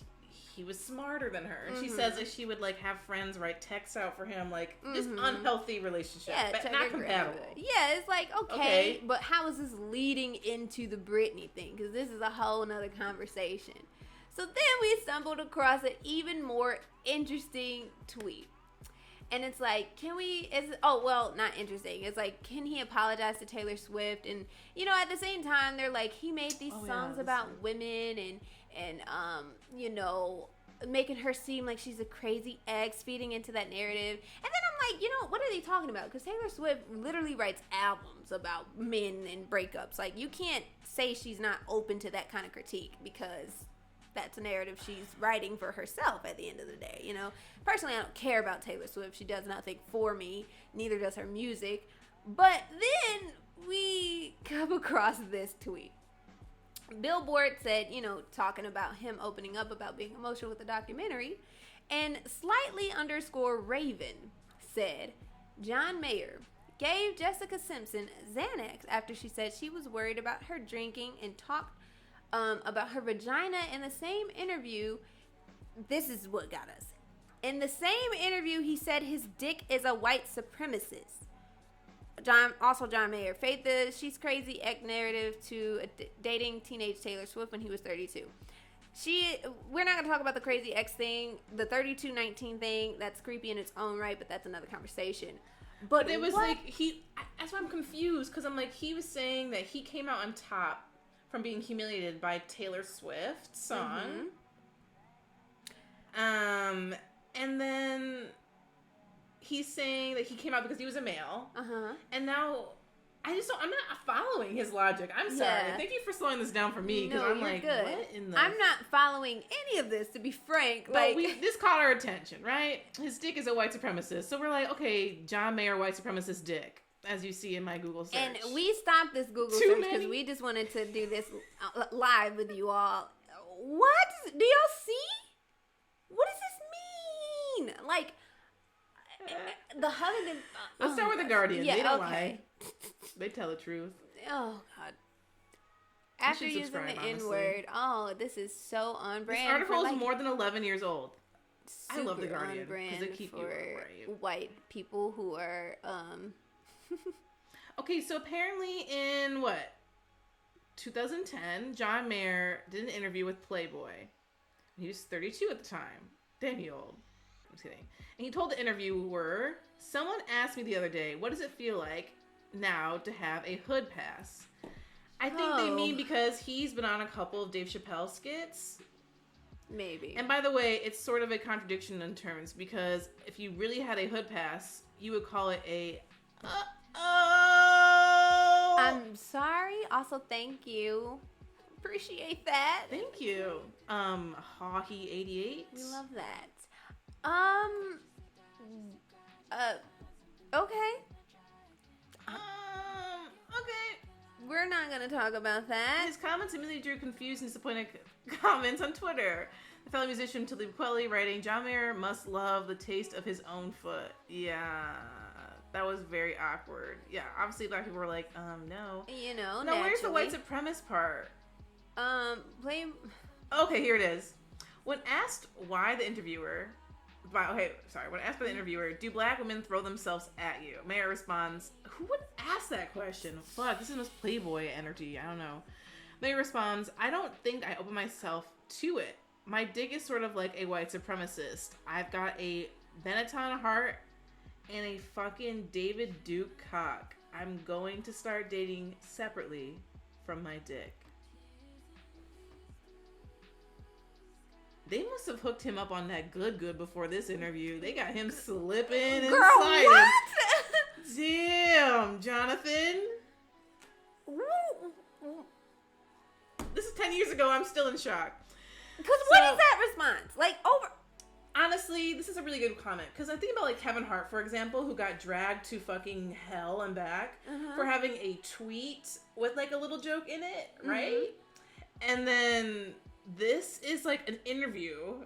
he was smarter than her. She says that she would like have friends write texts out for him, like just unhealthy relationship, but not compatible. Yeah, it's like, okay, but how is this leading into the Britney thing? Because this is a whole nother conversation. So then we stumbled across an even more interesting tweet. And it's like, not interesting. It's like, can he apologize to Taylor Swift? And, you know, at the same time, they're like, he made these songs about women and you know, making her seem like she's a crazy ex, feeding into that narrative. And then I'm like, you know, what are they talking about? Because Taylor Swift literally writes albums about men and breakups. Like, you can't say she's not open to that kind of critique because that's a narrative she's writing for herself at the end of the day, you know? Personally, I don't care about Taylor Swift. She does nothing for me. Neither does her music. But then we come across this tweet. Billboard said, you know, talking about him opening up about being emotional with the documentary, and slightly _ Raven said, John Mayer gave Jessica Simpson Xanax after she said she was worried about her drinking and talked about her vagina in the same interview. This is what got us. In the same interview, he said his dick is a white supremacist. John Mayer, Faith the She's Crazy ex narrative to dating teenage Taylor Swift when he was 32. We're not going to talk about the crazy ex thing, the 3219 thing. That's creepy in its own right, but that's another conversation. But it was that's why I'm confused, because I'm like, he was saying that he came out on top from being humiliated by Taylor Swift's song. Mm-hmm. And then he's saying that he came out because he was a male. And now I'm not following his logic. I'm sorry. Yeah. Thank you for slowing this down for me, because I'm like, good. What in the... I'm not following any of this, to be frank. Well, this caught our attention, right? His dick is a white supremacist. So we're like, okay, John Mayer, white supremacist dick, as you see in my Google search. And we stopped this Google search because we just wanted to do this live with you all. What? Do y'all see? What does this mean? Like, the Hugging... Let's start with The Guardian. Yeah, they don't lie. They tell the truth. Oh, God. After using the N-word, this is so on brand. This article is more than 11 years old. I love The Super Guardian on brand because they keep you right. White people who are... Okay, so apparently in 2010, John Mayer did an interview with Playboy. He was 32 at the time. Damn you old. I'm just kidding. And he told the interviewer, someone asked me the other day, what does it feel like now to have a hood pass? I think they mean because he's been on a couple of Dave Chappelle skits. Maybe. And by the way, it's sort of a contradiction in terms, because if you really had a hood pass, you would call it a... I'm sorry. Also, thank you. Appreciate that. Thank you. Hawhy88. We love that. Okay. Okay. We're not gonna talk about that. His comments immediately drew confused and disappointed comments on Twitter. The fellow musician Talib Kweli writing, John Mayer must love the taste of his own foot. Yeah. That was very awkward. Yeah, obviously black people were like, no. You know, no, where's the white supremacist part? Okay, here it is. When asked by the interviewer, do black women throw themselves at you? Mayer responds, who would ask that question? Fuck, this is most Playboy energy. I don't know. Mayer responds, I don't think I open myself to it. My dick is sort of like a white supremacist. I've got a Benetton heart and a fucking David Duke cock. I'm going to start dating separately from my dick. They must have hooked him up on that good before this interview. They got him slipping and sliding. What? Damn, Jonathan. This is 10 years ago. I'm still in shock. Because what is that response? Like, over... Honestly, this is a really good comment. Because I think about, like, Kevin Hart, for example, who got dragged to fucking hell and back for having a tweet with, like, a little joke in it, right? And then... this is like an interview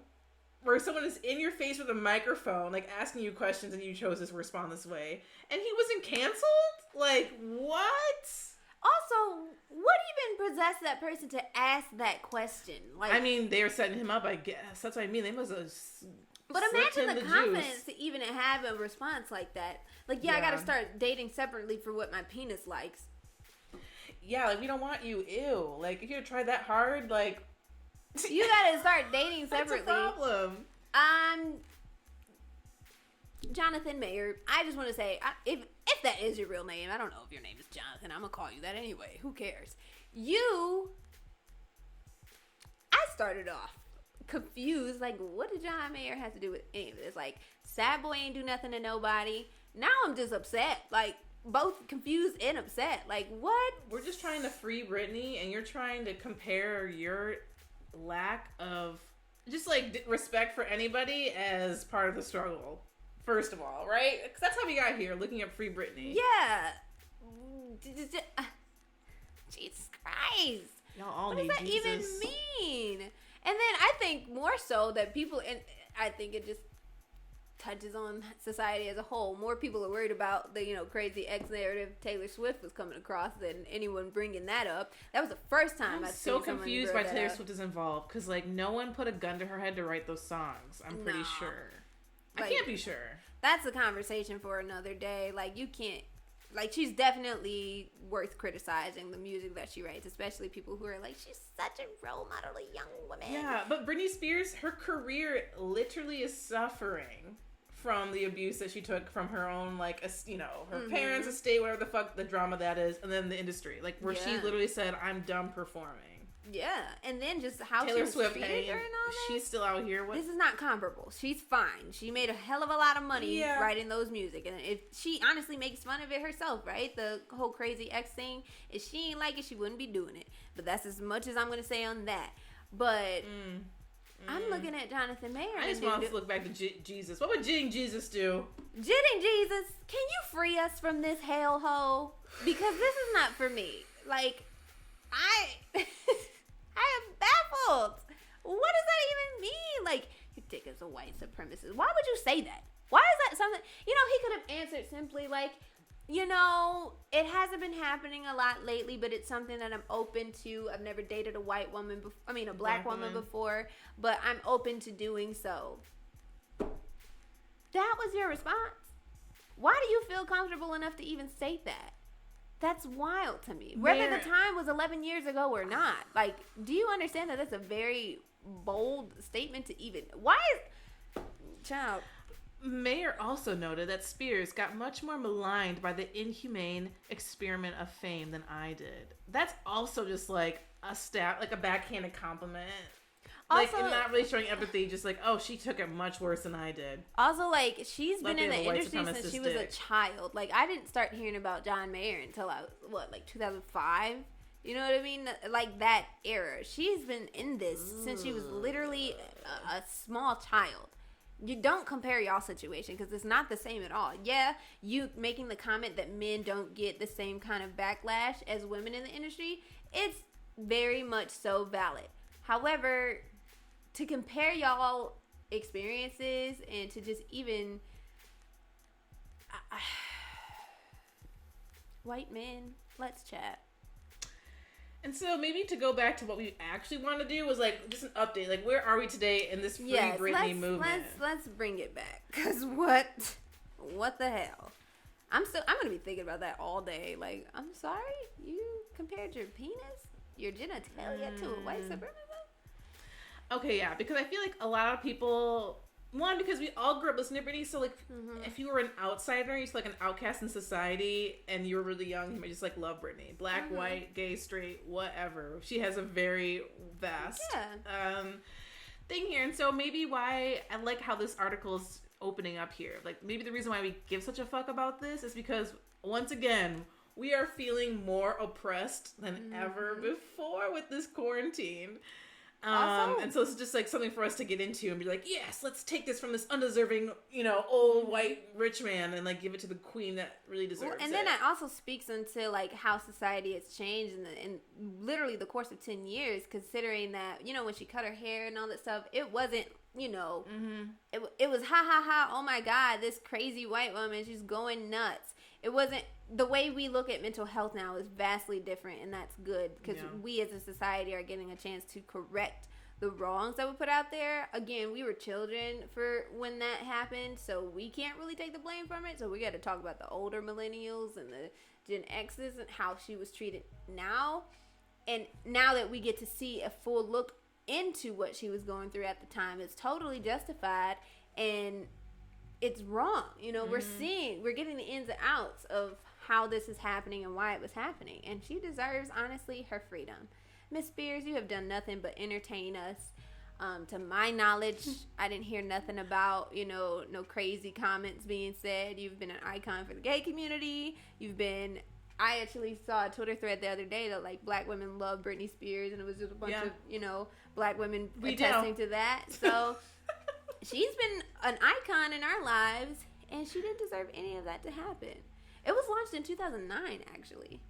where someone is in your face with a microphone, like asking you questions, and you chose to respond this way. And he wasn't canceled? Like, what? Also, what even possessed that person to ask that question? Like, I mean, they were setting him up, I guess. That's what I mean. They must have. But imagine the confidence to even have a response like that. Like, yeah, I gotta start dating separately for what my penis likes. Yeah, like, we don't want you. Ew. Like, if you try that hard, like. You gotta start dating separately. That's a problem. Jonathan Mayer, I just want to say, if that is your real name, I don't know if your name is Jonathan. I'm gonna call you that anyway. Who cares? I started off confused. Like, what did John Mayer have to do with any of this? Like, sad boy ain't do nothing to nobody. Now I'm just upset. Like, both confused and upset. Like, what? We're just trying to free Britney, and you're trying to compare your lack of just like respect for anybody as part of the struggle. First of all, right? Because that's how we got here, looking up Free Britney. Yeah. Jesus Christ. Y'all all what need does that Jesus. even mean? And then I think more so that people, and I think it just touches on society as a whole. More people are worried about the, crazy X narrative Taylor Swift was coming across than anyone bringing that up. That was the first time I'm so confused why Taylor Swift is involved, because like no one put a gun to her head to write those songs. I'm pretty sure. Like, I can't be sure. That's a conversation for another day. Like, you can't. Like, she's definitely worth criticizing the music that she writes, especially people who are like, she's such a role model, a young woman. Yeah, but Britney Spears, her career literally is suffering from the abuse that she took from her own, like, her parents' estate, whatever the fuck the drama that is, and then the industry. Like, where she literally said, I'm done performing. Yeah, and then just how Taylor she was Swift, treated during all that. She's still out here. This is not comparable. She's fine. She made a hell of a lot of money writing those music, and if she honestly makes fun of it herself, right? The whole crazy X thing. If she ain't like it, she wouldn't be doing it. But that's as much as I'm gonna say on that. But I'm looking at Jonathan Mayer. I just want to look back to Jesus. What would Jitting Jesus do? Jitting Jesus, can you free us from this hellhole? Because this is not for me. Like, I am baffled. What does that even mean? Like, your dick is a white supremacist. Why would you say that? Why is that something? He could have answered simply like, it hasn't been happening a lot lately, but it's something that I'm open to. I've never dated a white woman, a black woman before, but I'm open to doing so. That was your response? Why do you feel comfortable enough to even say that? That's wild to me. Whether the time was 11 years ago or not. Like, do you understand that that's a very bold statement to even... Why is... Child... Mayer also noted that Spears got much more maligned by the inhumane experiment of fame than I did. That's also just like a stab, like a backhanded compliment. Also, like, not really showing empathy, just like, oh, she took it much worse than I did. Also, like, she's been in the industry since she was a child. Like, I didn't start hearing about John Mayer until I was, 2005? You know what I mean? Like, that era. She's been in this since she was literally a small child. You don't compare y'all situation because it's not the same at all. Yeah, you making the comment that men don't get the same kind of backlash as women in the industry, it's very much so valid. However, to compare y'all experiences and to just even white men, let's chat. And so maybe to go back to what we actually want to do was like just an update. Like, where are we today in this Free Britney movement? Let's bring it back. Cause what the hell? I'm gonna be thinking about that all day. Like, I'm sorry, you compared your penis, your genitalia to a white supremacist? Okay, yeah, because I feel like a lot of people. One, because we all grew up listening to Britney, so, like, if you were an outsider, you're like an outcast in society, and you were really young, you might just, like, love Britney. Black, white, gay, straight, whatever. She has a very vast thing here, and so maybe why I like how this article is opening up here. Like, maybe the reason why we give such a fuck about this is because, once again, we are feeling more oppressed than ever before with this quarantine. And so it's just like something for us to get into and be like, yes, let's take this from this undeserving, old white rich man and like give it to the queen that really deserves it. And then it also speaks into like how society has changed in literally the course of 10 years, considering that, when she cut her hair and all that stuff, it wasn't, it was ha ha ha, oh my God, this crazy white woman, she's going nuts. It wasn't, the way we look at mental health now is vastly different, and that's good because we as a society are getting a chance to correct the wrongs that we put out there. Again, we were children for when that happened, so we can't really take the blame from it. So we got to talk about the older millennials and the Gen X's and how she was treated now. And now that we get to see a full look into what she was going through at the time, it's totally justified. And it's wrong. You know, we're getting the ins and outs of how this is happening and why it was happening. And she deserves, honestly, her freedom. Miss Spears, you have done nothing but entertain us. To my knowledge, I didn't hear nothing about, no crazy comments being said. You've been an icon for the gay community. I actually saw a Twitter thread the other day that, like, black women love Britney Spears, and it was just a bunch of, black women attesting to that. So she's been an icon in our lives, and she didn't deserve any of that to happen. It was launched in 2009, actually.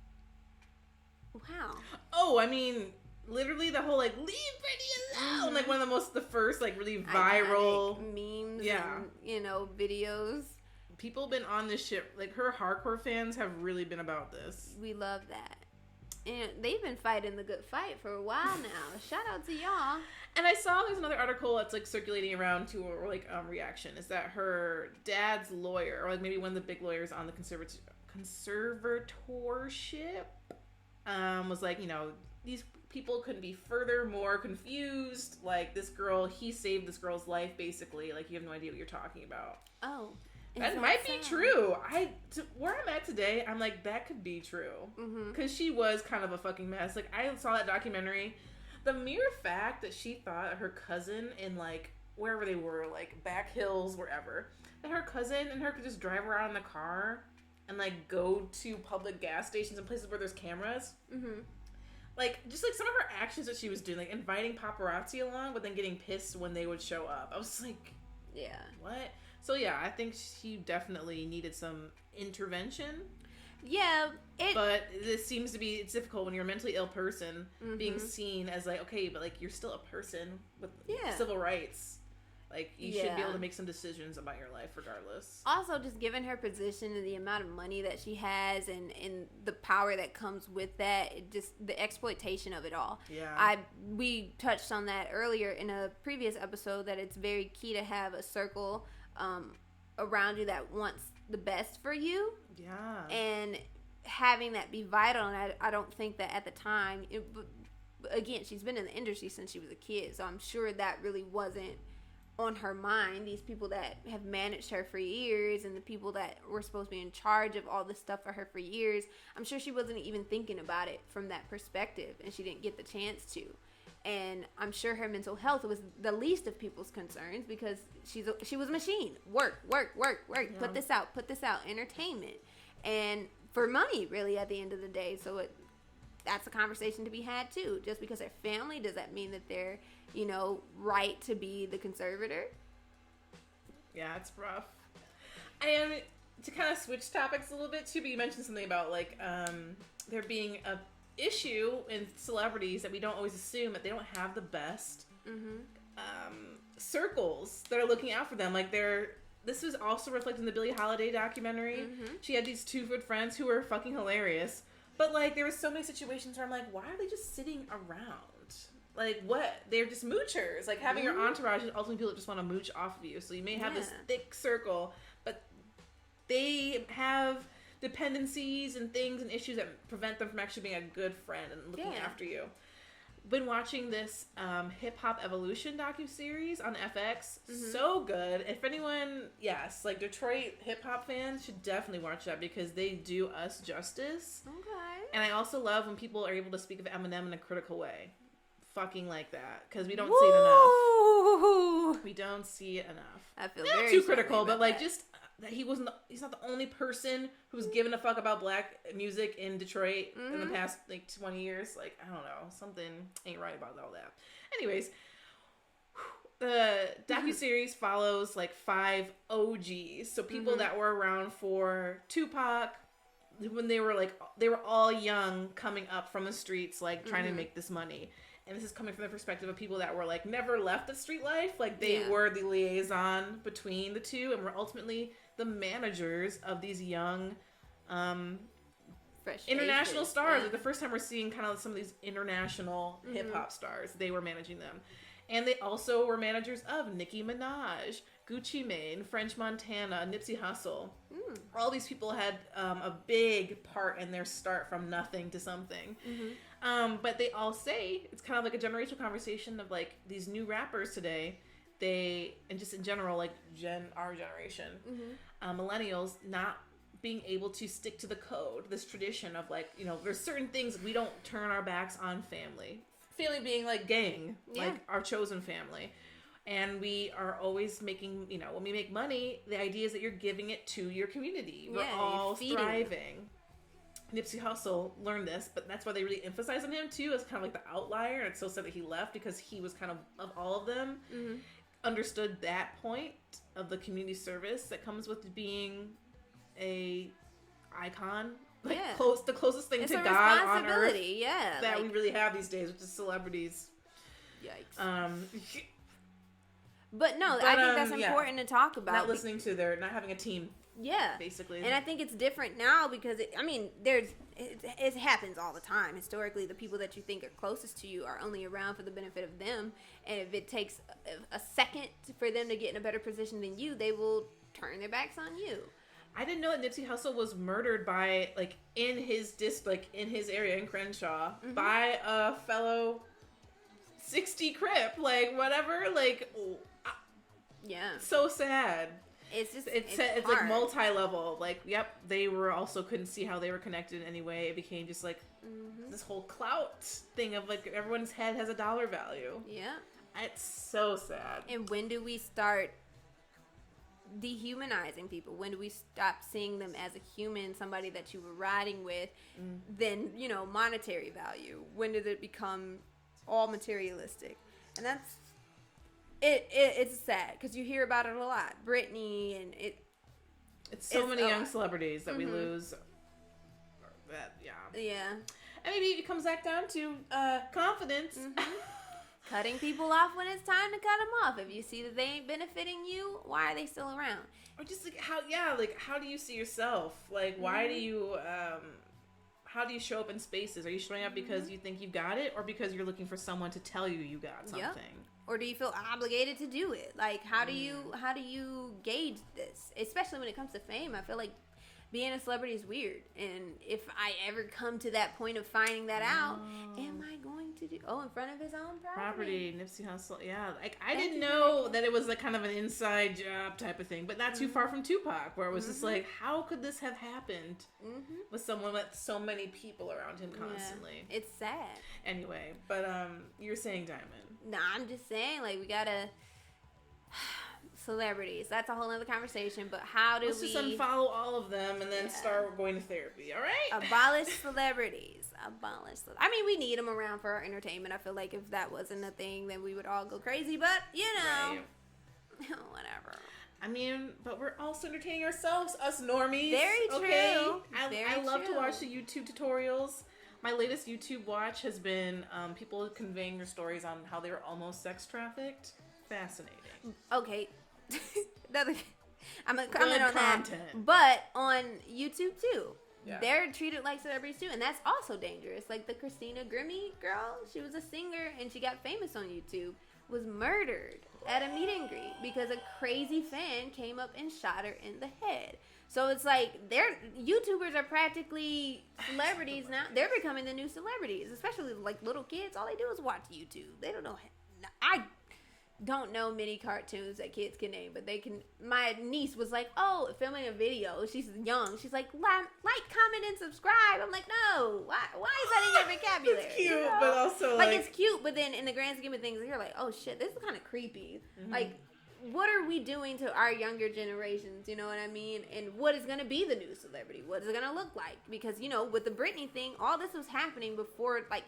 Wow. Oh, I mean, literally the whole, like, leave Britney alone, like, one of the first, like, really viral memes and, videos. People have been on this shit. Like, her hardcore fans have really been about this. We love that. And they've been fighting the good fight for a while now. Shout out to y'all. And I saw there's another article that's, like, circulating around to a, like, reaction. Is that her dad's lawyer, or, like, maybe one of the big lawyers on the conservatorship, was like, these people couldn't be further more confused. Like, this girl, he saved this girl's life, basically. Like, you have no idea what you're talking about. Oh. That might be true. Where I'm at today, I'm like, that could be true. Because she was kind of a fucking mess. Like, I saw that documentary. The mere fact that she thought her cousin in, like, wherever they were, like, back hills, wherever, that her cousin and her could just drive around in the car and, like, go to public gas stations and places where there's cameras. Like, just, like, some of her actions that she was doing, like, inviting paparazzi along, but then getting pissed when they would show up. I was like, yeah. What? So, yeah, I think she definitely needed some intervention. Yeah. But this seems to be, it's difficult when you're a mentally ill person being seen as, like, okay, but, like, you're still a person with civil rights. Like, you should be able to make some decisions about your life regardless. Also, just given her position and the amount of money that she has and the power that comes with that, the exploitation of it all. Yeah. We touched on that earlier in a previous episode, that it's very key to have a circle around you that wants the best for you. Yeah. And having that be vital, and I don't think that at the time, again, she's been in the industry since she was a kid, so I'm sure that really wasn't on her mind. These people that have managed her for years and the people that were supposed to be in charge of all this stuff for her for years, I'm sure she wasn't even thinking about it from that perspective, and she didn't get the chance to. And I'm sure her mental health was the least of people's concerns, because she was a machine. Work, yeah. Put this out, entertainment, and for money, really, at the end of the day. So that's a conversation to be had too. Just because they're family, does that mean that they're, right to be the conservator? Yeah, it's rough. And to kind of switch topics a little bit too, but you mentioned something about, like, there being a issue in celebrities that we don't always assume that they don't have the best circles that are looking out for them. Like, this was also reflected in the Billie Holiday documentary. She had these two good friends who were fucking hilarious, but, like, there were so many situations where I'm like, why are they just sitting around? Like, what? They're just moochers. Like, having your entourage is ultimately people that just want to mooch off of you. So you may have this thick circle, but they have dependencies and things and issues that prevent them from actually being a good friend and looking after you. Been watching this Hip Hop Evolution docuseries on FX. So good. If anyone, like, Detroit hip hop fans should definitely watch that, because they do us justice. Okay. And I also love when people are able to speak of Eminem in a critical way. Fucking like that, because we don't see it enough. We don't see it enough. I feel not very too critical, but, like, that. just that he's not the only person who's given a fuck about black music in Detroit in the past, like, 20 years. Like, I don't know, something ain't right about all that. Anyways, the docuseries follows, like, 5 OGs, so people that were around for Tupac when they were all young, coming up from the streets, like, trying to make this money. And this is coming from the perspective of people that were, like, never left the street life. Like, they were the liaison between the two, and were ultimately the managers of these young international stars. Yeah. Like, the first time we're seeing kind of some of these international hip-hop stars, they were managing them. And they also were managers of Nicki Minaj, Gucci Mane, French Montana, Nipsey Hussle. All these people had a big part in their start from nothing to something. But they all say, it's kind of like a generational conversation of, like, these new rappers today, and just in general, like our generation, millennials not being able to stick to the code, this tradition of like, you know, there's certain things we don't turn our backs on family being like gang, like our chosen family. And we are always making, you know, when we make money, the idea is that you're giving it to your community. We're all thriving. Nipsey Hussle learned this, but that's why they really emphasize on him too, as kind of like the outlier. And it's so sad that he left, because he was kind of all of them, understood that point of the community service that comes with being a icon. Like the closest thing to God on earth that we really have these days, which is celebrities. Yikes. But no, I think that's important to talk about. Not listening to not having a team. Yeah. Basically. And I think it's different now because, it happens all the time. Historically, the people that you think are closest to you are only around for the benefit of them. And if it takes a second for them to get in a better position than you, they will turn their backs on you. I didn't know that Nipsey Hussle was murdered by, like, in his in his area in Crenshaw, by a fellow 60 Crip, like, whatever, like, so sad. It's just, it's like multi-level, like, they were also couldn't see how they were connected in any way. It became just like this whole clout thing of like everyone's head has a dollar value. Yeah. It's so sad. And when do we start dehumanizing people? When do we stop seeing them as a human, somebody that you were riding with, then, you know, monetary value? When did it become all materialistic? And that's it's sad because you hear about it a lot. Brittany and it's so many young celebrities that we lose. Yeah. And maybe it comes back down to confidence. Cutting people off when it's time to cut them off. If you see that they ain't benefiting you, why are they still around? Or just like how do you see yourself? Like why do you how do you show up in spaces? Are you showing up because you think you got it, or because you're looking for someone to tell you got something? Yep. Or do you feel obligated to do it? Like how do you gauge this? Especially when it comes to fame, I feel like being a celebrity is weird. And if I ever come to that point of finding that out, am I going to do in front of his own property? Nipsey Hussle, like I didn't know that it was like kind of an inside job type of thing, but not too far from Tupac, where it was just like, how could this have happened with someone with so many people around him constantly? It's sad. Anyway, but you're saying Diamond. Nah, I'm just saying, like, we gotta celebrities. That's a whole other conversation. But how do Let's just unfollow all of them and then start going to therapy. All right. Abolish celebrities. I mean, we need them around for our entertainment. I feel like if that wasn't a thing, then we would all go crazy. But you know, whatever. I mean, but we're also entertaining ourselves, us normies. Very true. Okay? I love to watch the YouTube tutorials. My latest YouTube watch has been people conveying their stories on how they were almost sex trafficked. Fascinating. Okay. I'm gonna comment on that. But on YouTube too. Yeah. They're treated like celebrities too, and that's also dangerous. Like the Christina Grimmie girl, she was a singer and she got famous on YouTube, was murdered at a meet and greet because a crazy fan came up and shot her in the head. So it's like YouTubers are practically celebrities now. They're becoming the new celebrities, especially like little kids. All they do is watch YouTube. They don't know. I don't know many cartoons that kids can name, but they can. My niece was like, filming a video. She's young. She's like, like, comment, and subscribe. I'm like, no. Why is that in your vocabulary? It's cute, but also like it's cute, but then in the grand scheme of things, you're like, oh shit, this is kind of creepy. Like, what are we doing to our younger generations? You know what I mean? And what is going to be the new celebrity? What is it going to look like? Because, you know, with the Britney thing, all this was happening before, like,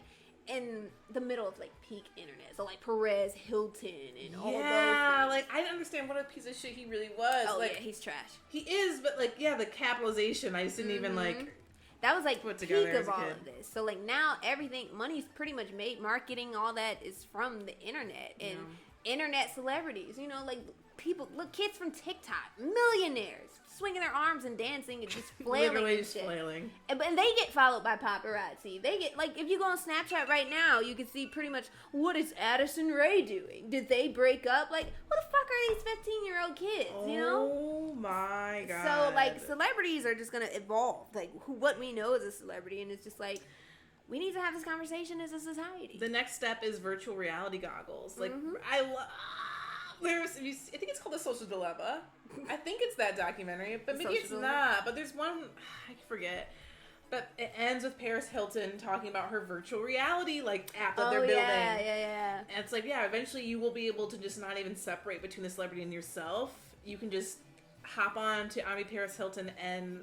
in the middle of, like, peak internet. So, like, Perez Hilton and all those things. Yeah, like, I didn't understand what a piece of shit he really was. Oh, like, yeah, he's trash. He is, but, like, the capitalization, I just didn't even, like... That was, like, peak of all of this. So, like, now everything, money's pretty much made. Marketing, all that is from the internet. And internet celebrities, you know, like, people, look, kids from TikTok, millionaires, swinging their arms and dancing and just flailing. Literally and shit. flailing. And they get followed by paparazzi. They get, like, if you go on Snapchat right now, you can see pretty much, what is Addison Rae doing? Did they break up? Like, what the fuck are these 15-year-old kids, you know? Oh my God. So, like, celebrities are just going to evolve. Like, what we know as a celebrity, and it's just like, we need to have this conversation as a society. The next step is virtual reality goggles. Like, I love I think it's called The Social Dilemma. I think it's that documentary, but maybe it's not. But there's one, I forget. But it ends with Paris Hilton talking about her virtual reality app that they're building. Yeah. And it's eventually you will be able to just not even separate between the celebrity and yourself. You can just hop on to Paris Hilton and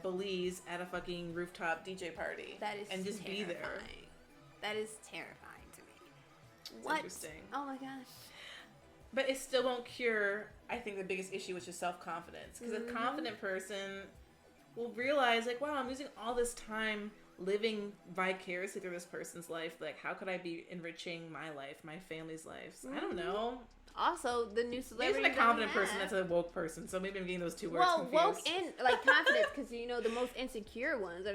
Belize at a fucking rooftop DJ party. That is and just terrifying. Be there. That is terrifying to me. It's interesting. Oh my gosh. But it still won't cure, I think, the biggest issue, which is self-confidence. Because a confident person will realize, wow, I'm using all this time living vicariously through this person's life. How could I be enriching my life, my family's lives? I don't know. Also, the new celebrity. Isn't a confident person, that's a woke person. So maybe I'm getting those two words confused. Woke and confidence, because the most insecure ones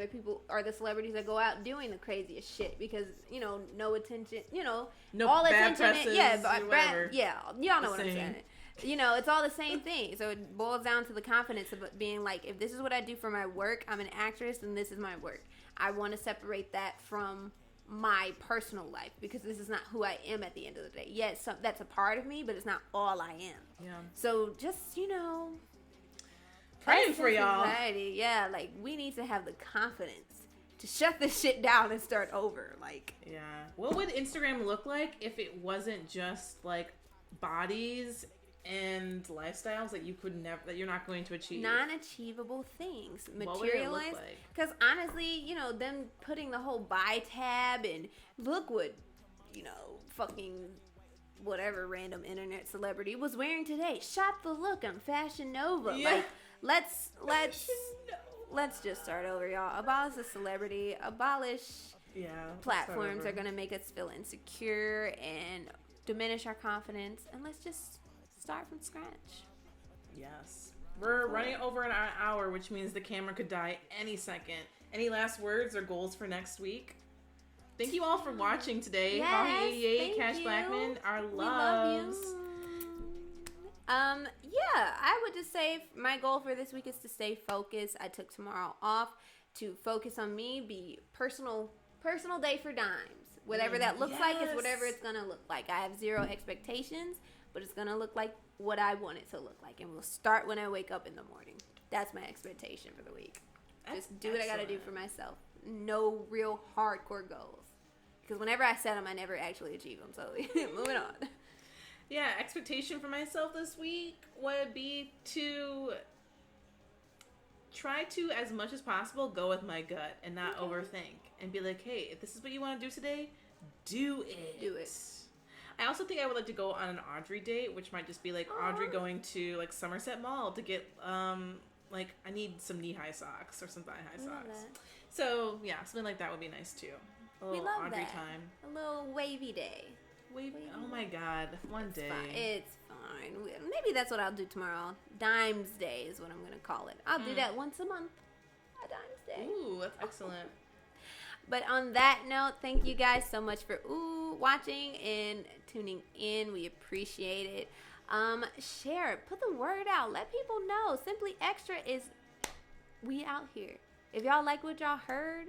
are the celebrities that go out doing the craziest shit because no attention, no all bad attention. Presses, Y'all know what I'm saying. It's all the same thing. So it boils down to the confidence of being if this is what I do for my work, I'm an actress, and this is my work. I want to separate that from my personal life because this is not who I am at the end of the day. Yes, that's a part of me, but it's not all I am. Yeah. So just praying for y'all. Anxiety. Yeah, we need to have the confidence to shut this shit down and start over. Yeah. What would Instagram look like if it wasn't just bodies and lifestyles that you're not going to achieve? Non-achievable things, materialized. Because honestly, them putting the whole buy tab and look what fucking whatever random internet celebrity was wearing today. Shop the look on Fashion Nova. Yeah. Let's just start over, y'all. Abolish the celebrity. Abolish platforms that are gonna make us feel insecure and diminish our confidence, and let's just start from scratch. Yes. We're running over an hour, which means the camera could die any second. Any last words or goals for next week? Thank you all for watching today. Yes, Holly88, Cash Blackman, our loves. We love you. I would just say my goal for this week is to stay focused. I took tomorrow off to focus on me, be personal day for Dimes. Whatever that looks like is whatever it's going to look like. I have zero expectations, but it's going to look like what I want it to look like. And we'll start when I wake up in the morning. That's my expectation for the week. Just do what I got to do for myself. No real hardcore goals. Because whenever I set them, I never actually achieve them. So moving on. Yeah, expectation for myself this week would be to try to, as much as possible, go with my gut and not overthink. And be like, hey, if this is what you want to do today, do it. Do it. I also think I would like to go on an Audrey date, which might just be Audrey going to Somerset Mall to get I need some knee-high socks or some thigh-high socks. So yeah, something like that would be nice too. A little Audrey time. A little wavy day. Wavy. Oh my God, one day. It's fine. Maybe that's what I'll do tomorrow. Dimes Day is what I'm gonna call it. I'll do that once a month. A Dimes Day. Ooh, that's excellent. But on that note, thank you guys so much for watching and tuning in. We appreciate it. Share it. Put the word out. Let people know. Simply Extra is we out here. If y'all like what y'all heard,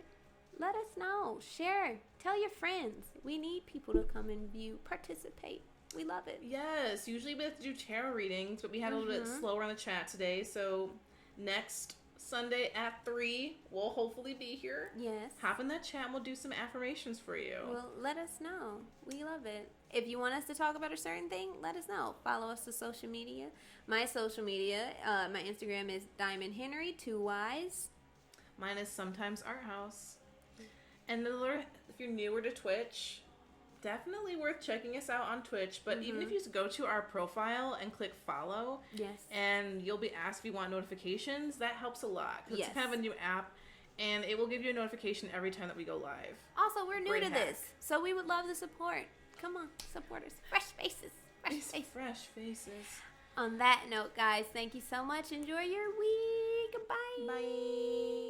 let us know. Share. Tell your friends. We need people to come and view, participate. We love it. Yes. Usually we have to do tarot readings, but we had a little bit slower on the chat today. So next Sunday at 3, we'll hopefully be here. Yes. Hop in that chat and we'll do some affirmations for you. Well, let us know. We love it. If you want us to talk about a certain thing, let us know. Follow us to social media. My social media, my Instagram is Diamond Henry, 2 Y's. Mine is Sometimes Art House. And if you're newer to Twitch, definitely worth checking us out on Twitch. But even if you just go to our profile and click follow, and you'll be asked if you want notifications, that helps a lot. Because it's kind of a new app, and it will give you a notification every time that we go live. Also, we're new to this, so we would love the support. Come on, support us. Fresh faces. Fresh faces. On that note, guys, thank you so much. Enjoy your week. Bye. Bye.